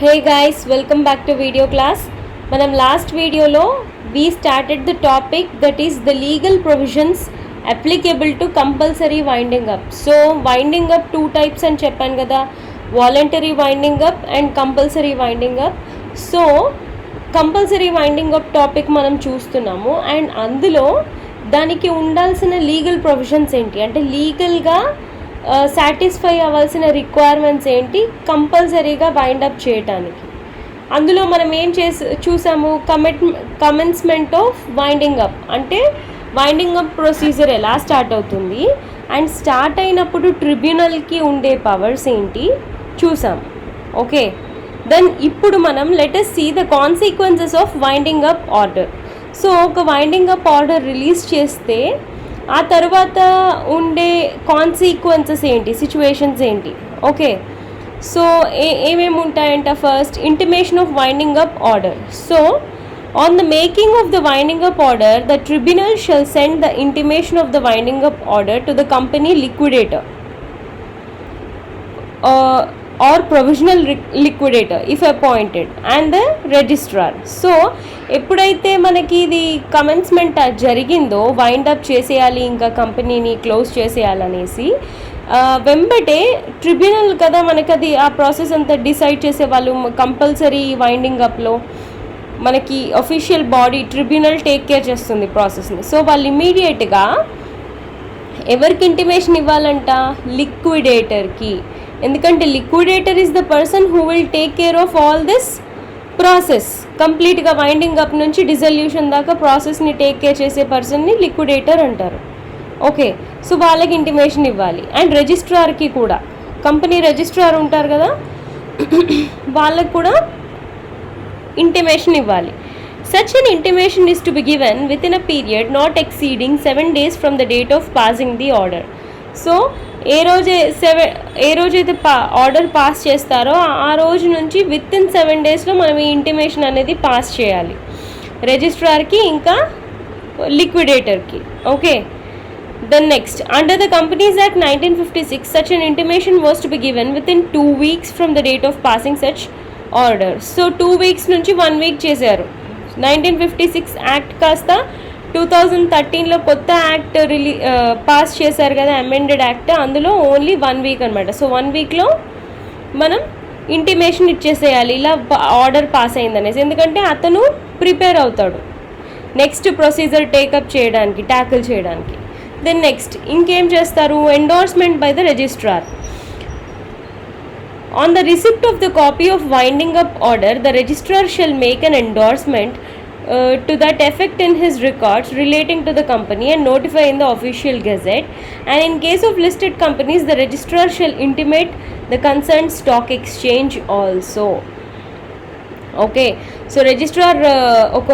Hey guys, welcome back to video class. మనం last వీడియోలో we started the topic that is the legal provisions applicable to compulsory winding up. So winding up two types అని చెప్పాను కదా, voluntary winding up and compulsory winding up. So compulsory winding up topic మనం చూస్తున్నాము and అందులో దానికి ఉండాల్సిన legal provisions ఏంటి అంటే లీగల్గా సాటిస్ఫై అవ్వాల్సిన రిక్వైర్మెంట్స్ ఏంటి కంపల్సరీగా వైండ్ అప్ చేయటానికి. అందులో మనం ఏం చూసాము, కమెన్స్మెంట్ ఆఫ్ వైండింగ్ అప్ అంటే వైండింగ్ అప్ ప్రొసీజర్ ఎలా స్టార్ట్ అవుతుంది అండ్ స్టార్ట్ అయినప్పుడు ట్రిబ్యునల్కి ఉండే పవర్స్ ఏంటి చూసాం. ఓకే, దెన్ ఇప్పుడు మనం let us see the consequences of winding up order. So ఒక వైండింగ్ అప్ ఆర్డర్ రిలీజ్ చేస్తే ఆ తర్వాత ఉండే కాన్సిక్వెన్సెస్ ఏంటి, సిచ్యువేషన్స్ ఏంటి. ఓకే, సో ఏమేమి ఉంటాయంట, first intimation of winding up order. So on the making of the winding up order the tribunal shall send the intimation of the winding up order to the company liquidator or provisional liquidator if appointed and the registrar. So ఎప్పుడైతే మనకి ఇది commencement జరిగిందో wind up చేసేయాలి, ఇంకా కంపెనీని close చేసేయాలనేసి వెంబటే tribunal కదా మనకి అది ఆ ప్రాసెస్ అంతా డిసైడ్ చేసే వాళ్ళు. కంపల్సరీ వైండింగ్ అప్లో మనకి official body tribunal take care చేస్తుంది ప్రాసెస్ని. సో వాళ్ళు ఇమీడియట్గా ఎవరికి ఇంటిమేషన్ ఇవ్వాలంట, లిక్విడేటర్కి. ఎందుకంటే liquidator is the person who will take care of all this process. కంప్లీట్గా వైండింగ్ అప్ నుంచి డిజల్యూషన్ దాకా ప్రాసెస్ని టేక్ కేర్ చేసే పర్సన్ని లిక్విడేటర్ అంటారు. ఓకే, సో వాళ్ళకి ఇంటిమేషన్ ఇవ్వాలి. అండ్ రిజిస్ట్రార్కి కూడా, కంపెనీ రిజిస్ట్రార్ ఉంటారు కదా, వాళ్ళకు కూడా ఇంటిమేషన్ ఇవ్వాలి. Such an intimation is to be given within a period not exceeding 7 days from the date of passing the order. So ఏ రోజైతే ఆర్డర్ పాస్ చేస్తారో ఆ రోజు నుంచి విత్ ఇన్ 7 daysలో మనం ఈ ఇంటిమేషన్ అనేది పాస్ చేయాలి రిజిస్ట్రార్కి ఇంకా లిక్విడేటర్కి. Okay, then next, under the companies act 1956 such an intimation was to be given within 2 weeks from the date of passing such order. So 2 weeks నుంచి 1 week చేశారు. 1956 యాక్ట్ కాస్త 2013లో కొత్త యాక్ట్ పాస్ చేశారు కదా, అమెండెడ్ యాక్ట్. అందులో only 1 week అనమాట. So 1 weekలో మనం intimation ఇచ్చేసేయాలి ఇలా ఆర్డర్ పాస్ అయిందనేసి. ఎందుకంటే అతను ప్రిపేర్ అవుతాడు నెక్స్ట్ ప్రొసీజర్ టేకప్ చేయడానికి, ట్యాకిల్ చేయడానికి. దెన్ నెక్స్ట్ ఇంకేం చేస్తారు, endorsement by the registrar. On the receipt of the copy of winding up order, the registrar shall make an endorsement to that effect in his records relating to the company and notify in the official gazette. And in case of listed companies, the registrar shall intimate the concerned stock exchange also. Okay, so registrar ఒక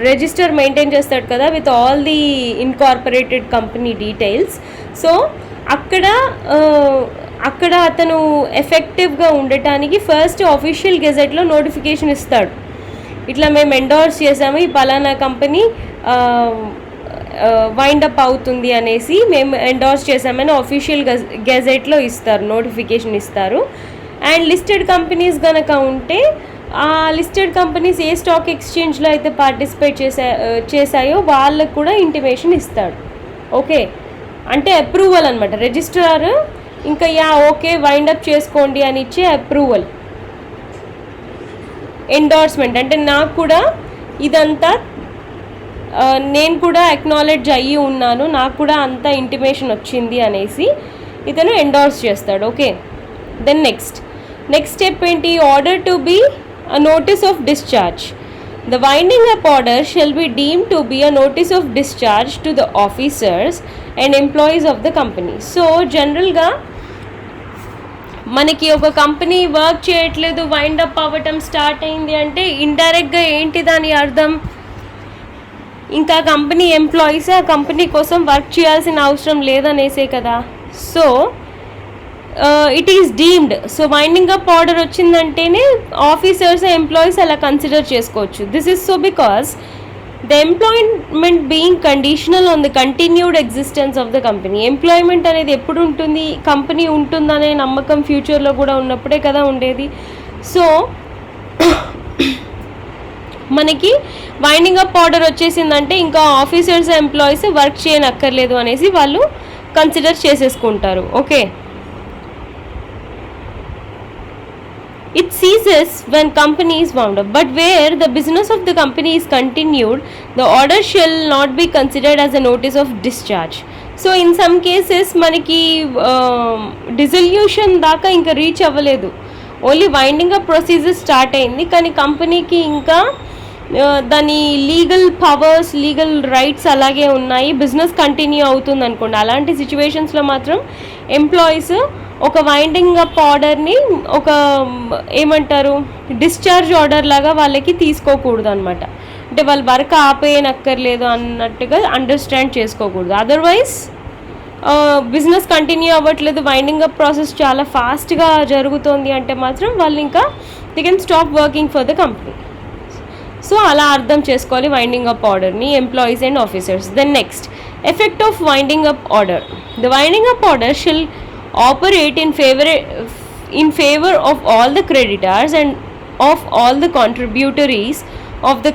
register maintain చేస్తాడు కదా with all the incorporated company details. So అక్కడ అతను ఎఫెక్టివ్గా ఉండటానికి first official గెజెట్లో notification ఇస్తాడు, ఇట్లా మేము ఎండోర్స్ చేసాము, ఈ పలానా కంపెనీ వైండప్ అవుతుంది అనేసి మేము ఎండోర్స్ చేసామని ఆఫీషియల్ గెజెట్లో ఇస్తారు, నోటిఫికేషన్ ఇస్తారు. అండ్ లిస్టెడ్ కంపెనీస్ కనుక ఉంటే ఆ లిస్టెడ్ కంపెనీస్ ఏ స్టాక్ ఎక్స్చేంజ్లో అయితే పార్టిసిపేట్ చేశాయో వాళ్ళకు కూడా ఇంటిమేషన్ ఇస్తాడు. ఓకే, అంటే అప్రూవల్ అనమాట. రిజిస్ట్రార్ ఇంకా ఓకే వైండప్ చేసుకోండి అని ఇచ్చే అప్రూవల్. ఎండోర్స్మెంట్ అంటే నాకు కూడా ఇదంతా నేను కూడా అక్నాలెడ్జ్ అయ్యి ఉన్నాను, నాకు కూడా అంతా ఇంటిమేషన్ వచ్చింది అనేసి ఇతను ఎండోర్స్ చేస్తాడు. ఓకే, దెన్ నెక్స్ట్ స్టెప్ ఏంటి, order to be a notice of discharge. The winding up order shall be deemed to be a notice of discharge to the officers and employees of the company. So జనరల్గా మనకి ఒక company work చేయట్లేదు, wind up అవ్వటం start అయింది అంటే ఇండైరెక్ట్గా ఏంటి దాని అర్థం, ఇంకా కంపెనీ ఎంప్లాయీస్ ఆ కంపెనీ కోసం వర్క్ చేయాల్సిన అవసరం లేదనేసే కదా. So it is deemed. So winding up order వచ్చిందంటేనే ఆఫీసర్స్ ఎంప్లాయీస్ అలా కన్సిడర్ చేసుకోవచ్చు. This is so because the employment being conditional on the continued existence of the company. Employment అనేది ఎప్పుడు ఉంటుంది, కంపెనీ ఉంటుందనే నమ్మకం ఫ్యూచర్లో కూడా ఉన్నప్పుడే కదా ఉండేది. సో మనకి వైండింగ్ అప్ ఆర్డర్ వచ్చేసిందంటే ఇంకా ఆఫీసర్స్ ఎంప్లాయీస్ వర్క్ చేయనక్కర్లేదు అనేసి వాళ్ళు కన్సిడర్ చేసేసుకుంటారు. Okay, it ceases when company is wound up, but where the business of the company is continued, the order shall not be considered as a notice of discharge. So in some cases మనకి dissolution దాకా ఇంకా reach అవ్వలేదు, only winding up procedure start అయింది, కానీ కంపెనీకి ఇంకా దాని legal powers, legal rights అలాగే ఉన్నాయి, బిజినెస్ కంటిన్యూ అవుతుంది అనుకోండి. అలాంటి సిచ్యువేషన్స్లో మాత్రం ఎంప్లాయీస్ ఒక వైండింగ్ అప్ ఆర్డర్ని ఒక ఏమంటారు డిశ్చార్జ్ ఆర్డర్ లాగా వాళ్ళకి తీసుకోకూడదు అనమాట. అంటే వాళ్ళు వర్క్ ఆపేయనక్కర్లేదు అన్నట్టుగా అండర్స్టాండ్ చేసుకోకూడదు. అదర్వైజ్ బిజినెస్ కంటిన్యూ అవ్వట్లేదు, వైండింగ్ అప్ ప్రాసెస్ చాలా ఫాస్ట్గా జరుగుతుంది అంటే మాత్రం వాళ్ళు ఇంకా they can stop working for the company. So అలా అర్థం చేసుకోవాలి వైండింగ్ అప్ ఆర్డర్ని employees and officers. Then next, effect of winding up order. The winding up order shall operate in favor of all the creditors and of all the contributories of the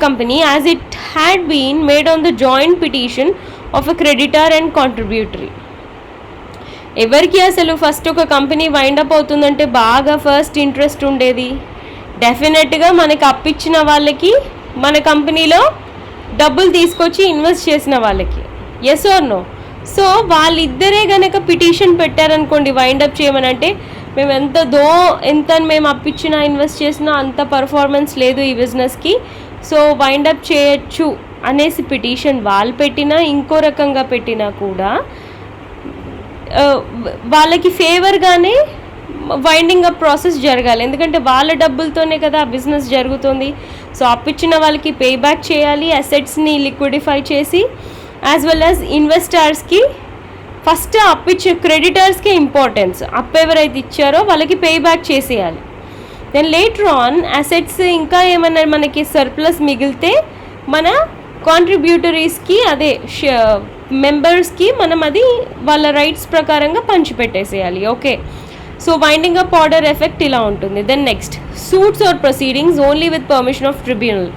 company as it had been made on the joint petition of a creditor and contributory. ఎవరికి అసలు first ఒక company wind up అవుతుందంటే బాగా first interest ఉండేది డెఫినెట్గా మనకి అప్పిచ్చిన వాళ్ళకి, మన కంపెనీలో డబ్బులు తీసుకొచ్చి ఇన్వెస్ట్ చేసిన వాళ్ళకి. Yes are no? సో వాళ్ళిద్దరే కనుక పిటిషన్ పెట్టారనుకోండి వైండప్ చేయమని, అంటే మేము ఎంత మేము అప్పిచ్చినా ఇన్వెస్ట్ చేసినా అంత పర్ఫార్మెన్స్ లేదు ఈ బిజినెస్కి, సో వైండప్ చేయొచ్చు అనేసి పిటిషన్ వాళ్ళు పెట్టినా ఇంకో రకంగా పెట్టినా కూడా వాళ్ళకి ఫేవర్గానే వైండింగ్ అప్ ప్రాసెస్ జరగాలి. ఎందుకంటే వాళ్ళ డబ్బులతోనే కదా ఆ బిజినెస్ జరుగుతుంది. సో అప్పిచ్చిన వాళ్ళకి పే బ్యాక్ చేయాలి, అసెట్స్ని లిక్విడిఫై చేసి, యాజ్ వెల్ యాజ్ ఇన్వెస్టర్స్కి ఫస్ట్ అప్పిచ్చే క్రెడిటర్స్కి ఇంపార్టెన్స్, అప్పు ఎవరైతే ఇచ్చారో వాళ్ళకి పే బ్యాక్ చేసేయాలి. దెన్ లేటర్ ఆన్ అసెట్స్ ఇంకా ఏమైనా మనకి సర్ప్లస్ మిగిలితే మన కాంట్రిబ్యూటరీస్కి, అదే మెంబర్స్కి మనం అది వాళ్ళ రైట్స్ ప్రకారంగా పంచిపెట్టేసేయాలి. Okay, so winding up order effect ఇలా ఉంటుంది. Then next, suits are proceedings only with permission of tribunal.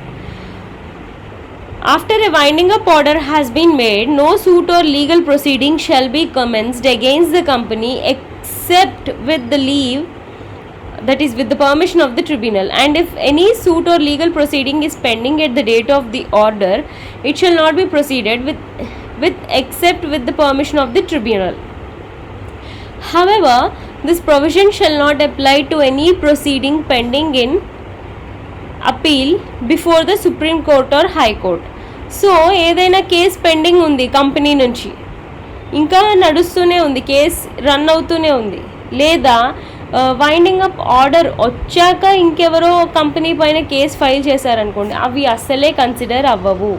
After a winding up order has been made, no suit or legal proceeding shall be commenced against the company except with the leave, that is with the permission of the tribunal. And if any suit or legal proceeding is pending at the date of the order, it shall not be proceeded with except with the permission of the tribunal. However, this provision shall not apply to any proceeding pending in appeal before the Supreme Court or High Court. So ఏదైనా case pending ఉంది company నుంచి, ఇంకా నడుస్తూనే ఉంది, case run అవుతూనే ఉంది, లేదా winding up order వచ్చాక ఇంకెవరో కంపెనీ పైన కేస్ ఫైల్ చేశారనుకోండి, అవి అస్సలే కన్సిడర్ అవ్వవు.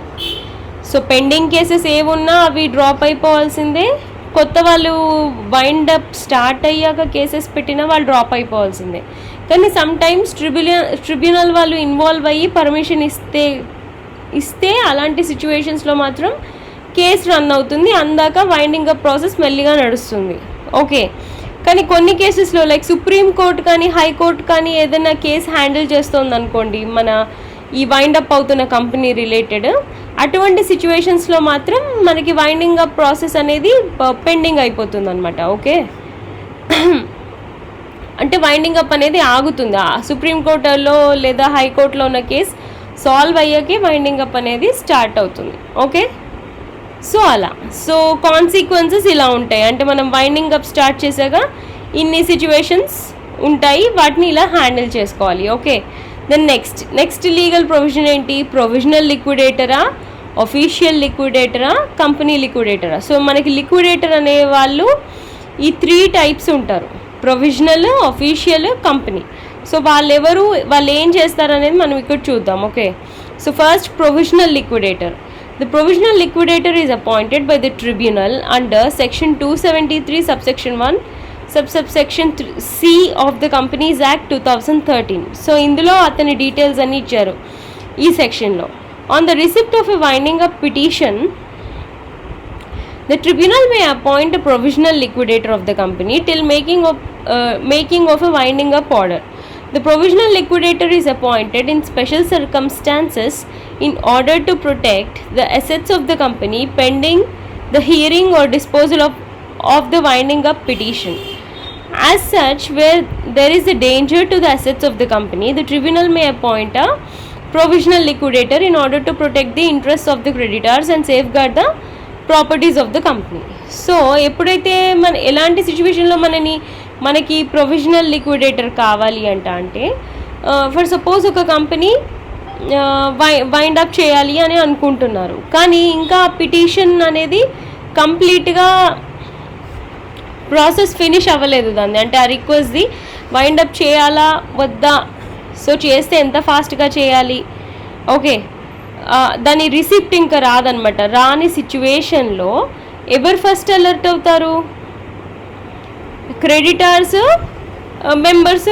సో పెండింగ్ కేసెస్ ఏమున్నా అవి డ్రాప్ అయిపోవాల్సిందే. కొత్త వాళ్ళు వైండ్ అప్ స్టార్ట్ అయ్యాక కేసెస్ పెట్టినా వాళ్ళు డ్రాప్ అయిపోవాల్సిందే. కానీ సమ్టైమ్స్ ట్రిబ్యునల్ వాళ్ళు ఇన్వాల్వ్ అయ్యి పర్మిషన్ ఇస్తే అలాంటి సిచ్యువేషన్స్లో మాత్రం కేసు రన్ అవుతుంది, అందాక వైండింగ్ అప్ ప్రాసెస్ మెల్లిగా నడుస్తుంది. ఓకే, కానీ కొన్ని కేసెస్లో లైక్ సుప్రీం కోర్ట్ కానీ హైకోర్టు కానీ ఏదైనా కేసు హ్యాండిల్ చేస్తుంది అనుకోండి మన ఈ వైండ్ అప్ అవుతున్న కంపెనీ రిలేటెడ్, అటువంటి సిచ్యువేషన్స్లో మాత్రం మనకి వైండింగ్ అప్ ప్రాసెస్ అనేది పెండింగ్ అయిపోతుంది అనమాట. ఓకే, అంటే వైండింగ్ అప్ అనేది ఆగుతుంది. సుప్రీంకోర్టులో లేదా హైకోర్టులో ఉన్న కేసు సాల్వ్ అయ్యాకే వైండింగ్ అప్ అనేది స్టార్ట్ అవుతుంది. ఓకే, సో అలా సో కాన్సిక్వెన్సెస్ ఇలా ఉంటాయి. అంటే మనం వైండింగ్ అప్ స్టార్ట్ చేసాక ఇన్ని సిచ్యువేషన్స్ ఉంటాయి, వాటిని ఇలా హ్యాండిల్ చేసుకోవాలి. Okay, then next legal provision ఏంటి? ప్రొవిజనల్ లిక్విడేటరా, అఫీషియల్ లిక్విడేటరా, కంపెనీ లిక్విడేటరా? సో మనకి లిక్విడేటర్ అనే వాళ్ళు ఈ 3 టైప్స్ ఉంటారు, ప్రొవిజనల్, అఫీషియల్, కంపెనీ. సో వాళ్ళు ఏం చేస్తారనేది మనం ఇక్కడ చూద్దాం. Okay, so first provisional liquidator. The provisional liquidator is appointed by the tribunal under section 273 subsection 1 subsection C of the Companies Act 2013. So ఇందులో అతని డీటెయిల్స్ అన్ని ఇచ్చారు ఈ సెక్షన్లో. On the receipt of a winding up petition, the tribunal may appoint a provisional liquidator of the company till making of a winding up order. The provisional liquidator is appointed in special circumstances in order to protect the assets of the company pending the hearing or disposal of the winding up petition. As such, where there is a danger to the assets of the company, the tribunal may appoint a provisional liquidator in order to protect the interests of the creditors and safeguard the properties of the company. So ఎప్పుడైతే ఎలాంటి సిచ్యువేషన్లో మనకి provisional liquidator కావాలి అంటే for suppose ఒక company wind up చేయాలి అని అనుకుంటున్నారు, కానీ ఇంకా పిటిషన్ అనేది కంప్లీట్గా ప్రాసెస్ ఫినిష్ అవ్వలేదు దాన్ని, అంటే ఆ రిక్వెస్ట్ది వైండ్ అప్ చేయాలా వద్దా, సో చేస్తే ఎంత ఫాస్ట్గా చేయాలి, ఓకే దాని రిసిప్ట్ ఇంకా రాదనమాట. రాని సిచ్యువేషన్లో ఎవరు ఫస్ట్ అలర్ట్ అవుతారు? Creditors, members,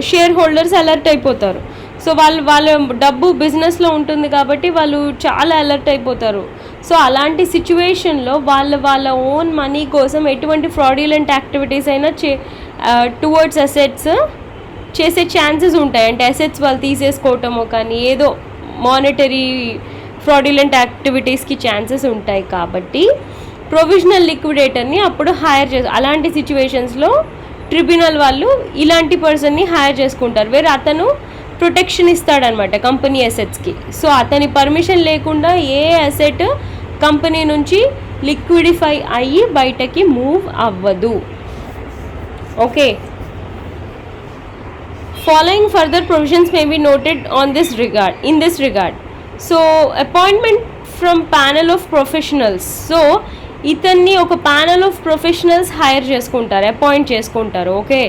share holders alert అయిపోతారు. సో వాళ్ళ డబ్బు బిజినెస్లో ఉంటుంది కాబట్టి వాళ్ళు చాలా అలర్ట్ అయిపోతారు. సో అలాంటి సిచ్యువేషన్లో వాళ్ళ ఓన్ మనీ కోసం ఎటువంటి ఫ్రాడ్యులెంట్ యాక్టివిటీస్ అయినా టువర్డ్స్ అసెట్స్ చేసే ఛాన్సెస్ ఉంటాయి. అంటే అసెట్స్ వాళ్ళు తీసేసుకోవటమో కానీ ఏదో మానిటరీ ఫ్రాడ్యులెంట్ యాక్టివిటీస్కి ఛాన్సెస్ ఉంటాయి. కాబట్టి ప్రొవిజనల్ లిక్విడేటర్ని అప్పుడు హైర్ అలాంటి సిచ్యువేషన్స్లో ట్రిబ్యునల్ వాళ్ళు ఇలాంటి పర్సన్ని హైర్ చేసుకుంటారు, వేరే అతను ప్రొటెక్షన్ ఇస్తాడనమాట కంపెనీ అసెట్స్కి. సో అతని పర్మిషన్ లేకుండా ఏ అసెట్ కంపెనీ నుంచి లిక్విడిఫై అయ్యి బయటకి మూవ్ అవ్వదు. Okay, following further provisions may be noted in this regard. So appointment from panel of professionals. So ఇతన్ని ఒక ప్యానల్ ఆఫ్ ప్రొఫెషనల్స్ హైర్ చేసుకుంటారు, అపాయింట్ చేసుకుంటారు. Okay,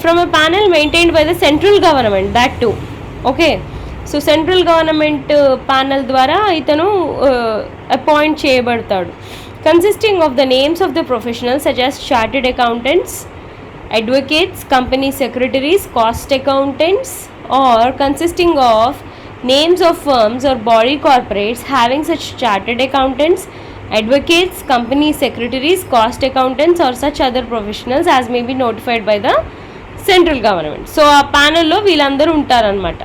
from a panel maintained by the central government, that too. Okay, so central government panel ద్వారా ఇతను appoint చేయబడతాడు. Consisting of the names of the professionals such as chartered accountants, advocates, company secretaries, cost accountants, or consisting of names of firms or body corporates having such chartered accountants, advocates, company secretaries, cost accountants, or such other professionals as may be notified by the central government. So ఆ ప్యానల్లో వీళ్ళందరూ ఉంటారనమాట.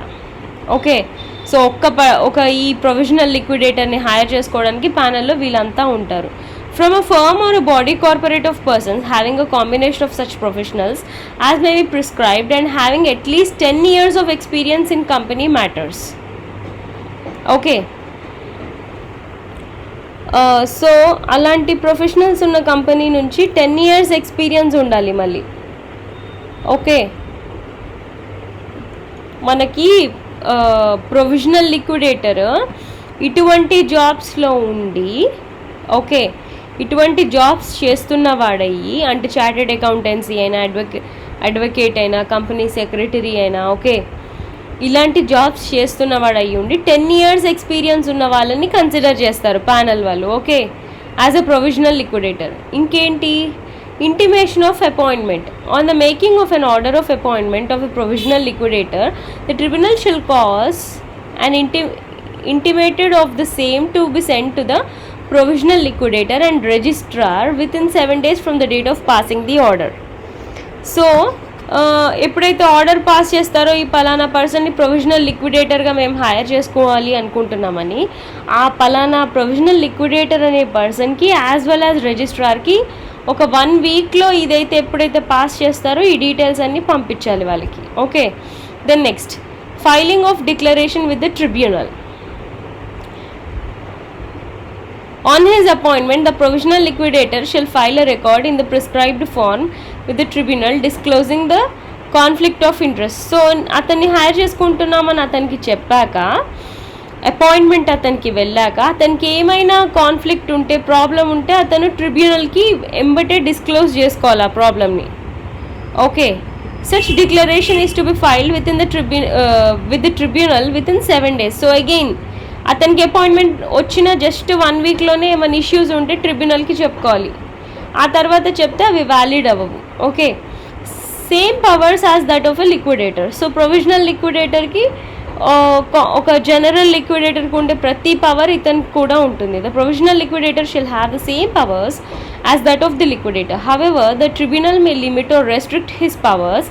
Okay, so ఒక ఈ provisional లిక్విడేటర్ని hire చేసుకోవడానికి ప్యానల్లో వీళ్ళంతా ఉంటారు. From a firm or a body corporate of persons having a combination of such professionals as may be prescribed and having at least 10 years of experience in company matters. Okay. So అలాంటి professionals ఉన్న company నుంచి 10 years experience ఉండాలి మళ్ళీ. Okay, మనకి provisional liquidator ఇటువంటి జాబ్స్లో ఉండి, okay, ఇటువంటి jobs చేస్తున్న వాడయ్యి, అంటే చార్టెడ్ అకౌంటెన్సీ అయినా, అడ్వకేట్ అయినా, కంపెనీ సెక్రటరీ అయినా, ఓకే, ఇలాంటి జాబ్స్ చేస్తున్న వాడు అయ్యి ఉండి 10 years ఎక్స్పీరియన్స్ ఉన్న వాళ్ళని కన్సిడర్ చేస్తారు ప్యానల్ వాళ్ళు. Okay, as a provisional liquidator. ఇంకేంటి? Intimation of appointment. On the making of an order of appointment of a provisional liquidator, the tribunal shall cause and intimated of the same to be sent to the provisional liquidator and registrar within 7 days from the date of passing the order. So ఎప్పుడైతే order pass చేస్తారో ఈ పలానా పర్సన్ని provisional లిక్విడేటర్గా మేము hire చేసుకోవాలి అనుకుంటున్నామని, ఆ పలానా provisional liquidator అనే పర్సన్కి యాజ్ వెల్ యాజ్ రిజిస్ట్రార్కి ఒక 1 weekలో ఇదైతే ఎప్పుడైతే పాస్ చేస్తారో ఈ డీటెయిల్స్ అన్నీ పంపించాలి వాళ్ళకి. Okay, then next filing of declaration with the tribunal. On his appointment, the provisional liquidator shall file a record in the prescribed form with the tribunal disclosing the conflict of interest. So, అతన్ని hire చేసుకుంటున్నామని అతనికి చెప్పాక, appointment అతనికి వెళ్ళాక, అతనికి ఏమైనా conflict ఉంటే, problem ఉంటే అతను ట్రిబ్యునల్కి ఎంబటే డిస్క్లోజ్ చేసుకోవాలి ఆ ప్రాబ్లమ్ని. Okay, such declaration is to be filed within the with the tribunal within 7 days. So again, అతనికి అపాయింట్మెంట్ వచ్చిన జస్ట్ 1 weekలోనే ఏమైనా ఇష్యూస్ ఉంటే ట్రిబ్యునల్కి చెప్పుకోవాలి. ఆ తర్వాత చెప్తే అవి వ్యాలిడ్ అవ్వవు. Okay, same powers as that of a liquidator. So provisional లిక్విడేటర్కి ఒక జనరల్ లిక్విడేటర్కి ఉండే ప్రతి పవర్ ఇతనికి కూడా ఉంటుంది. The provisional liquidator shall have the same powers as that of the liquidator. However the tribunal may limit or restrict his powers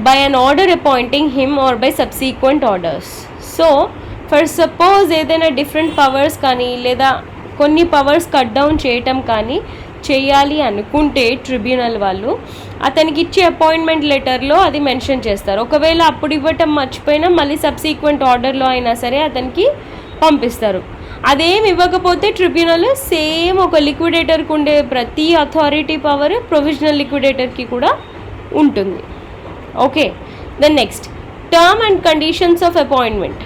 by an order appointing him or by subsequent orders. So for suppose ఏదైనా different powers కానీ లేదా కొన్ని powers cut down చేయటం కానీ చేయాలి అనుకుంటే tribunal వాళ్ళు అతనికి ఇచ్చే అపాయింట్మెంట్ లెటర్లో అది మెన్షన్ చేస్తారు. ఒకవేళ అప్పుడు ఇవ్వటం మర్చిపోయినా మళ్ళీ సబ్సీక్వెంట్ ఆర్డర్లో అయినా సరే అతనికి పంపిస్తారు. అదేం ఇవ్వకపోతే ట్రిబ్యునల్ సేమ్ ఒక లిక్విడేటర్కి ఉండే ప్రతి అథారిటీ పవర్ ప్రొవిజనల్ లిక్విడేటర్కి కూడా ఉంటుంది. Okay, then next term and conditions of appointment.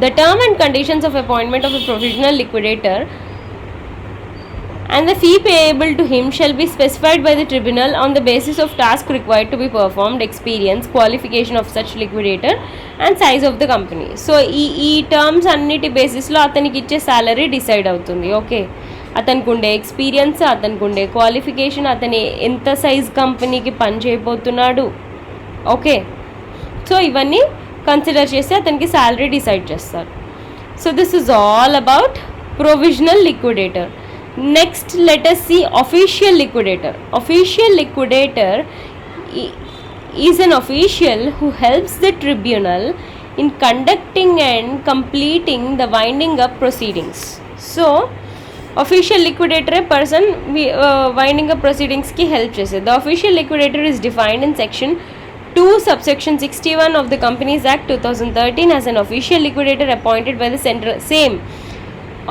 The term and conditions of appointment of a provisional liquidator and the fee payable to him shall be specified by the tribunal on the basis of task required to be performed, experience, qualification of such liquidator and size of the company. So ఈ terms అన్నిటి బేసిస్లో అతనికి ఇచ్చే salary decide అవుతుంది. Okay, అతనికి ఉండే experience, అతనికి ఉండే క్వాలిఫికేషన్, అతని ఎంత సైజ్ కంపెనీకి పని చేయబోతున్నాడు. ఓకే, సో ఇవన్నీ కన్సిడర్ చేసి అతనికి శాలరీ డిసైడ్ చేస్తారు. So this is all about provisional liquidator. Next let us see official liquidator. Official liquidator is an official who helps the tribunal in conducting and completing the winding up proceedings. So official liquidator person winding up proceedings ki help chese. The official liquidator is defined in section 2 subsection 61 of the Companies Act 2013 as an official liquidator appointed by the central. Same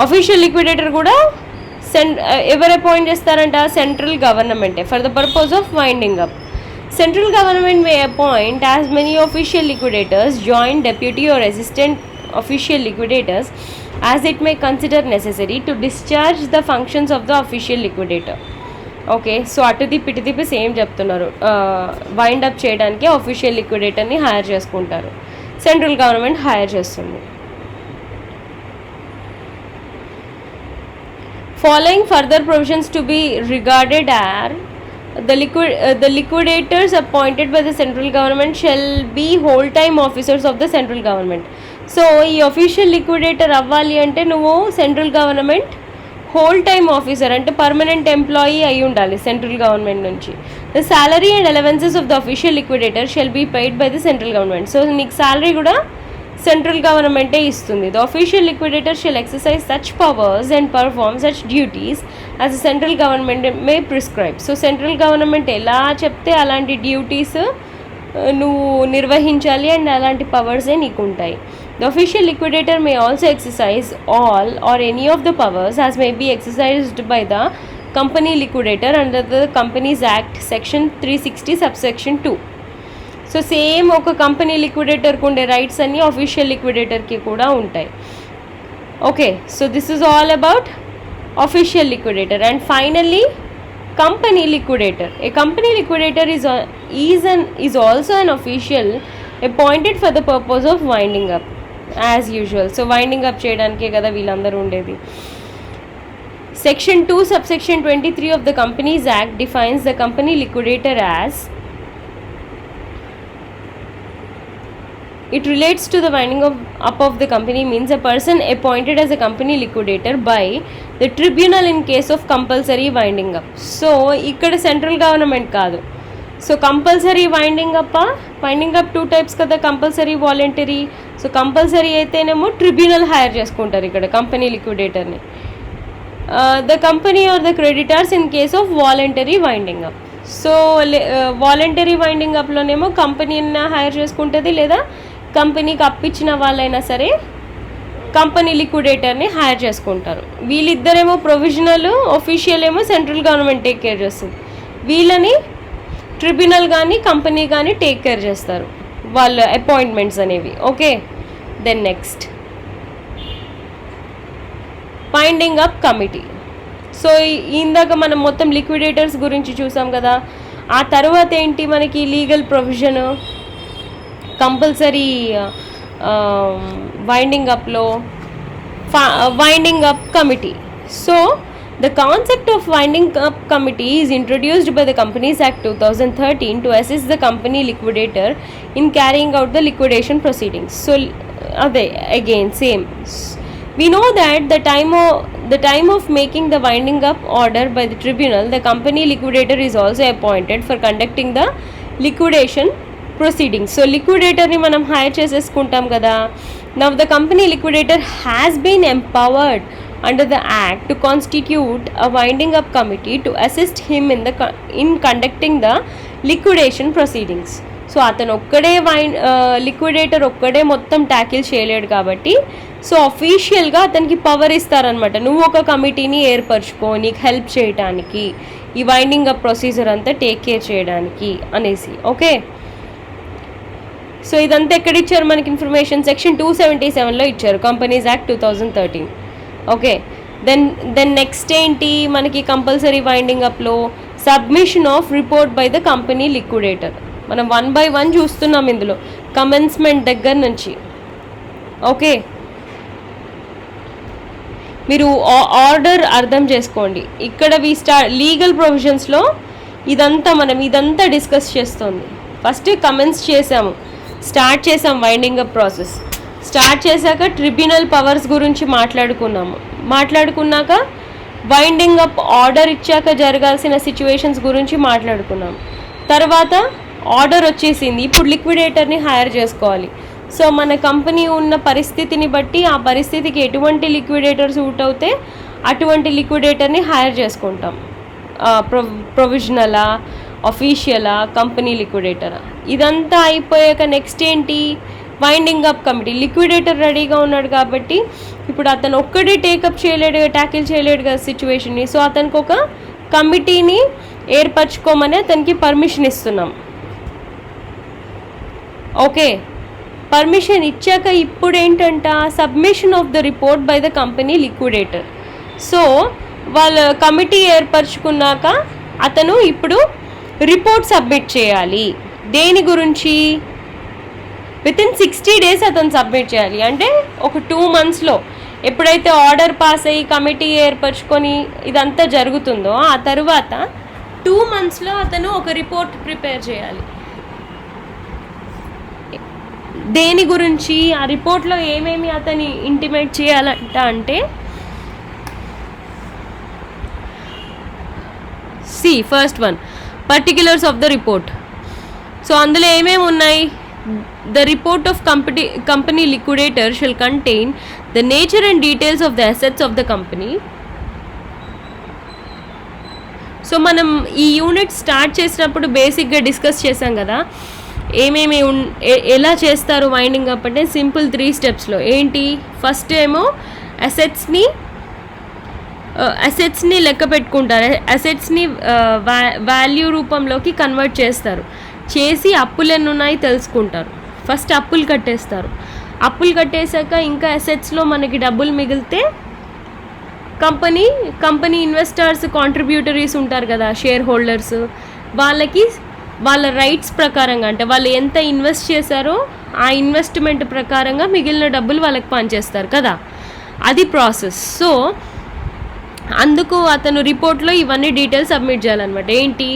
official liquidator kuda ever appoint chestaranta central government for the purpose of winding up. Central government may appoint as many official liquidators, joint, deputy or assistant official liquidators as it may consider necessary to discharge the functions of the official liquidator. Okay, so అటు తిప్పి same చెప్తున్నారు. Wind up చేయడానికి official లిక్విడేటర్ని hire చేసుకుంటారు, central government hire చేస్తుంది. Following further provisions to be regarded are the liquidators appointed by the central government shall be whole time officers of the central government. So ఈ official liquidator అవ్వాలి అంటే నువ్వు central government whole time officer అంటే permanent employee అయి ఉండాలి central government నుంచి. The salary and allowances of the official liquidator shall be paid by the central government. So నీకు salary కూడా సెంట్రల్ గవర్నమెంటే ఇస్తుంది. The official liquidator shall exercise such powers and perform such duties as the central government may prescribe. So central government ఎలా చెప్తే అలాంటి duties నువ్వు నిర్వహించాలి and అలాంటి పవర్సే నీకు ఉంటాయి. The official liquidator may also exercise all or any of the powers as may be exercised by the company liquidator under the Companies Act section 360 subsection 2. So same ఒక company లిక్విడేటర్కి ఉండే rights అన్నీ official లిక్విడేటర్కి కూడా ఉంటాయి. Okay, so this is all about official liquidator. And finally company liquidator. A company liquidator is also an official appointed for the purpose of winding up as usual. So winding up cheyadanike kada veelandaru undedi. Section 2 subsection 23 of the Companies Act defines the company liquidator as it relates to the winding up of the company means a person appointed as a company liquidator by the tribunal in case of compulsory winding up. So ikkada central government kaadu. So compulsory winding up two types kada, compulsory, voluntary. So compulsory aithenemo tribunal hire cheskuntaru ikkada company liquidator ni. The company or the creditors in case of voluntary winding up. So voluntary winding up లోనేమో కంపెనీని hire చేసుకుంటుంది లేదా కంపెనీకి అప్పించిన వాళ్ళైనా సరే company లిక్విడేటర్ని hire చేసుకుంటారు. వీళ్ళిద్దరేమో provisional, official ఏమో central government take care చేస్తుంది. వీళ్ళని ట్రిబ్యునల్ కానీ కంపెనీ కానీ టేక్ కేర్ చేస్తారు వాళ్ళ అపాయింట్మెంట్స్ అనేవి. Okay, then next winding up committee. So ఇందాక మనం మొత్తం లిక్విడేటర్స్ గురించి చూసాం కదా. ఆ తర్వాత ఏంటి మనకి లీగల్ ప్రొవిజన్ కంపల్సరీ వైండింగ్ అప్లో winding up committee. So the concept of winding up committee is introduced by the Companies Act 2013 to assist the company liquidator in carrying out the liquidation proceedings. So again same, we know that the time of making the winding up order by the tribunal, the company liquidator is also appointed for conducting the liquidation proceedings. So లిక్విడేటర్ని మనం hire చేసేసుకుంటాం కదా. Now the company liquidator has been empowered under the act to constitute a winding up committee to assist him in conducting the liquidation proceedings. So అతను ఒక్కడే liquidator ఒక్కడే మొత్తం tackle చేయలేడు కాబట్టి సో అఫీషియల్గా అతనికి పవర్ ఇస్తారనమాట, నువ్వు ఒక కమిటీని ఏర్పరచుకో నీకు హెల్ప్ చేయడానికి, ఈ వైండింగ్ అప్ ప్రొసీజర్ అంతా టేక్ కేర్ చేయడానికి అనేసి. ఓకే, సో ఇదంతా ఎక్కడ ఇచ్చారు మనకి ఇన్ఫర్మేషన్? సెక్షన్ 277లో ఇచ్చారు, companies act 2013. Okay, then next ఏంటి మనకి కంపల్సరీ వైండింగ్ అప్లో submission of report by the company liquidator. మనం 1 by 1 చూస్తున్నాం ఇందులో కమెన్స్మెంట్ దగ్గర నుంచి. ఓకే, మీరు ఆర్డర్ అర్థం చేసుకోండి. ఇక్కడ లీగల్ ప్రొవిజన్స్లో ఇదంతా డిస్కస్ చేస్తుంది. ఫస్ట్ కమెన్స్ చేసాము, స్టార్ట్ చేసాం వైండింగ్ అప్ ప్రాసెస్. స్టార్ట్ చేశాక ట్రిబ్యునల్ పవర్స్ గురించి మాట్లాడుకున్నాక వైండింగ్ అప్ ఆర్డర్ ఇచ్చాక జరగాల్సిన సిచ్యువేషన్స్ గురించి మాట్లాడుకున్నాం. తర్వాత ఆర్డర్ వచ్చేసింది, ఇప్పుడు లిక్విడేటర్ని హైర్ చేసుకోవాలి. సో మన కంపెనీ ఉన్న పరిస్థితిని బట్టి ఆ పరిస్థితికి ఎటువంటి లిక్విడేటర్ సూట్ అవుతే అటువంటి లిక్విడేటర్ని హైర్ చేసుకుంటాం. ప్రొవిజనలా, అఫీషియలా, కంపెనీ లిక్విడేటరా. ఇదంతా అయిపోయాక నెక్స్ట్ ఏంటి? Winding up committee. లిక్విడేటర్ రెడీగా ఉన్నాడు కాబట్టి ఇప్పుడు అతను ఒక్కడే ట్యాకిల్ చేయలేడు కదా సిచ్యువేషన్ని. సో అతనికి ఒక కమిటీని ఏర్పరచుకోమని అతనికి పర్మిషన్ ఇస్తున్నాం. ఓకే, పర్మిషన్ ఇచ్చాక ఇప్పుడు ఏంటంట, submission of the report by the company liquidator. So వాళ్ళ కమిటీ ఏర్పరచుకున్నాక అతను ఇప్పుడు రిపోర్ట్ సబ్మిట్ చేయాలి. దేని గురించి? వితిన్ 60 days అతను సబ్మిట్ చేయాలి. అంటే ఒక 2 monthsలో ఎప్పుడైతే ఆర్డర్ పాస్ అయ్యి కమిటీ ఏర్పరచుకొని ఇదంతా జరుగుతుందో ఆ తర్వాత 2 monthsలో అతను ఒక రిపోర్ట్ ప్రిపేర్ చేయాలి. దేని గురించి? ఆ రిపోర్ట్లో ఏమేమి అతని ఇంటిమేట్ చేయాలంట అంటే, first one particulars of the report. So అందులో ఏమేమి ఉన్నాయి? The report of company liquidator shall contain the nature and details of the assets of the company. So మనం ఈ యూనిట్ స్టార్ట్ చేసినప్పుడు బేసిక్గా డిస్కస్ చేసాం కదా, ఎలా చేస్తారు వైండింగ్ అప్ అంటే సింపుల్ 3 steps. ఏంటి? ఫస్ట్ ఏమో అసెట్స్ని లెక్క పెట్టుకుంటారు, అసెట్స్ని వాల్యూ రూపంలోకి కన్వర్ట్ చేసి అప్పులు ఎన్ని ఉన్నాయి తెలుసుకుంటారు. ఫస్ట్ అప్పులు కట్టేశాక ఇంకా అసెట్స్లో మనకి డబ్బులు మిగిలితే కంపెనీ ఇన్వెస్టర్స్, కాంట్రిబ్యూటరీస్ ఉంటారు కదా, షేర్ హోల్డర్స్, వాళ్ళకి వాళ్ళ రైట్స్ ప్రకారంగా అంటే వాళ్ళు ఎంత ఇన్వెస్ట్ చేశారో ఆ ఇన్వెస్ట్మెంట్ ప్రకారంగా మిగిలిన డబ్బులు వాళ్ళకి పనిచేస్తారు కదా, అది ప్రాసెస్. సో అందుకు అతను రిపోర్ట్లో ఇవన్నీ డీటెయిల్స్ సబ్మిట్ చేయాలన్నమాట. ఏంటి?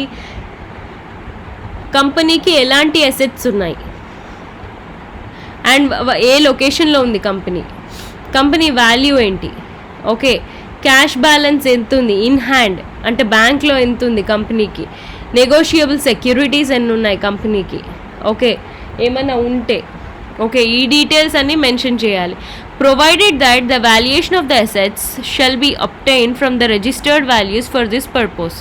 కంపెనీకి ఎలాంటి అసెట్స్ ఉన్నాయి అండ్ ఏ లొకేషన్లో ఉంది కంపెనీ వాల్యూ ఏంటి, ఓకే, క్యాష్ బ్యాలెన్స్ ఎంత ఉంది ఇన్ హ్యాండ్ అంటే బ్యాంక్లో ఎంత ఉంది కంపెనీకి, నెగోషియబుల్ సెక్యూరిటీస్ ఎన్ని ఉన్నాయి కంపెనీకి, ఓకే, ఏమైనా ఉంటే, ఓకే, ఈ డీటెయిల్స్ అన్నీ మెన్షన్ చేయాలి. Provided that the valuation of the assets shall be obtain from the registered values for this purpose.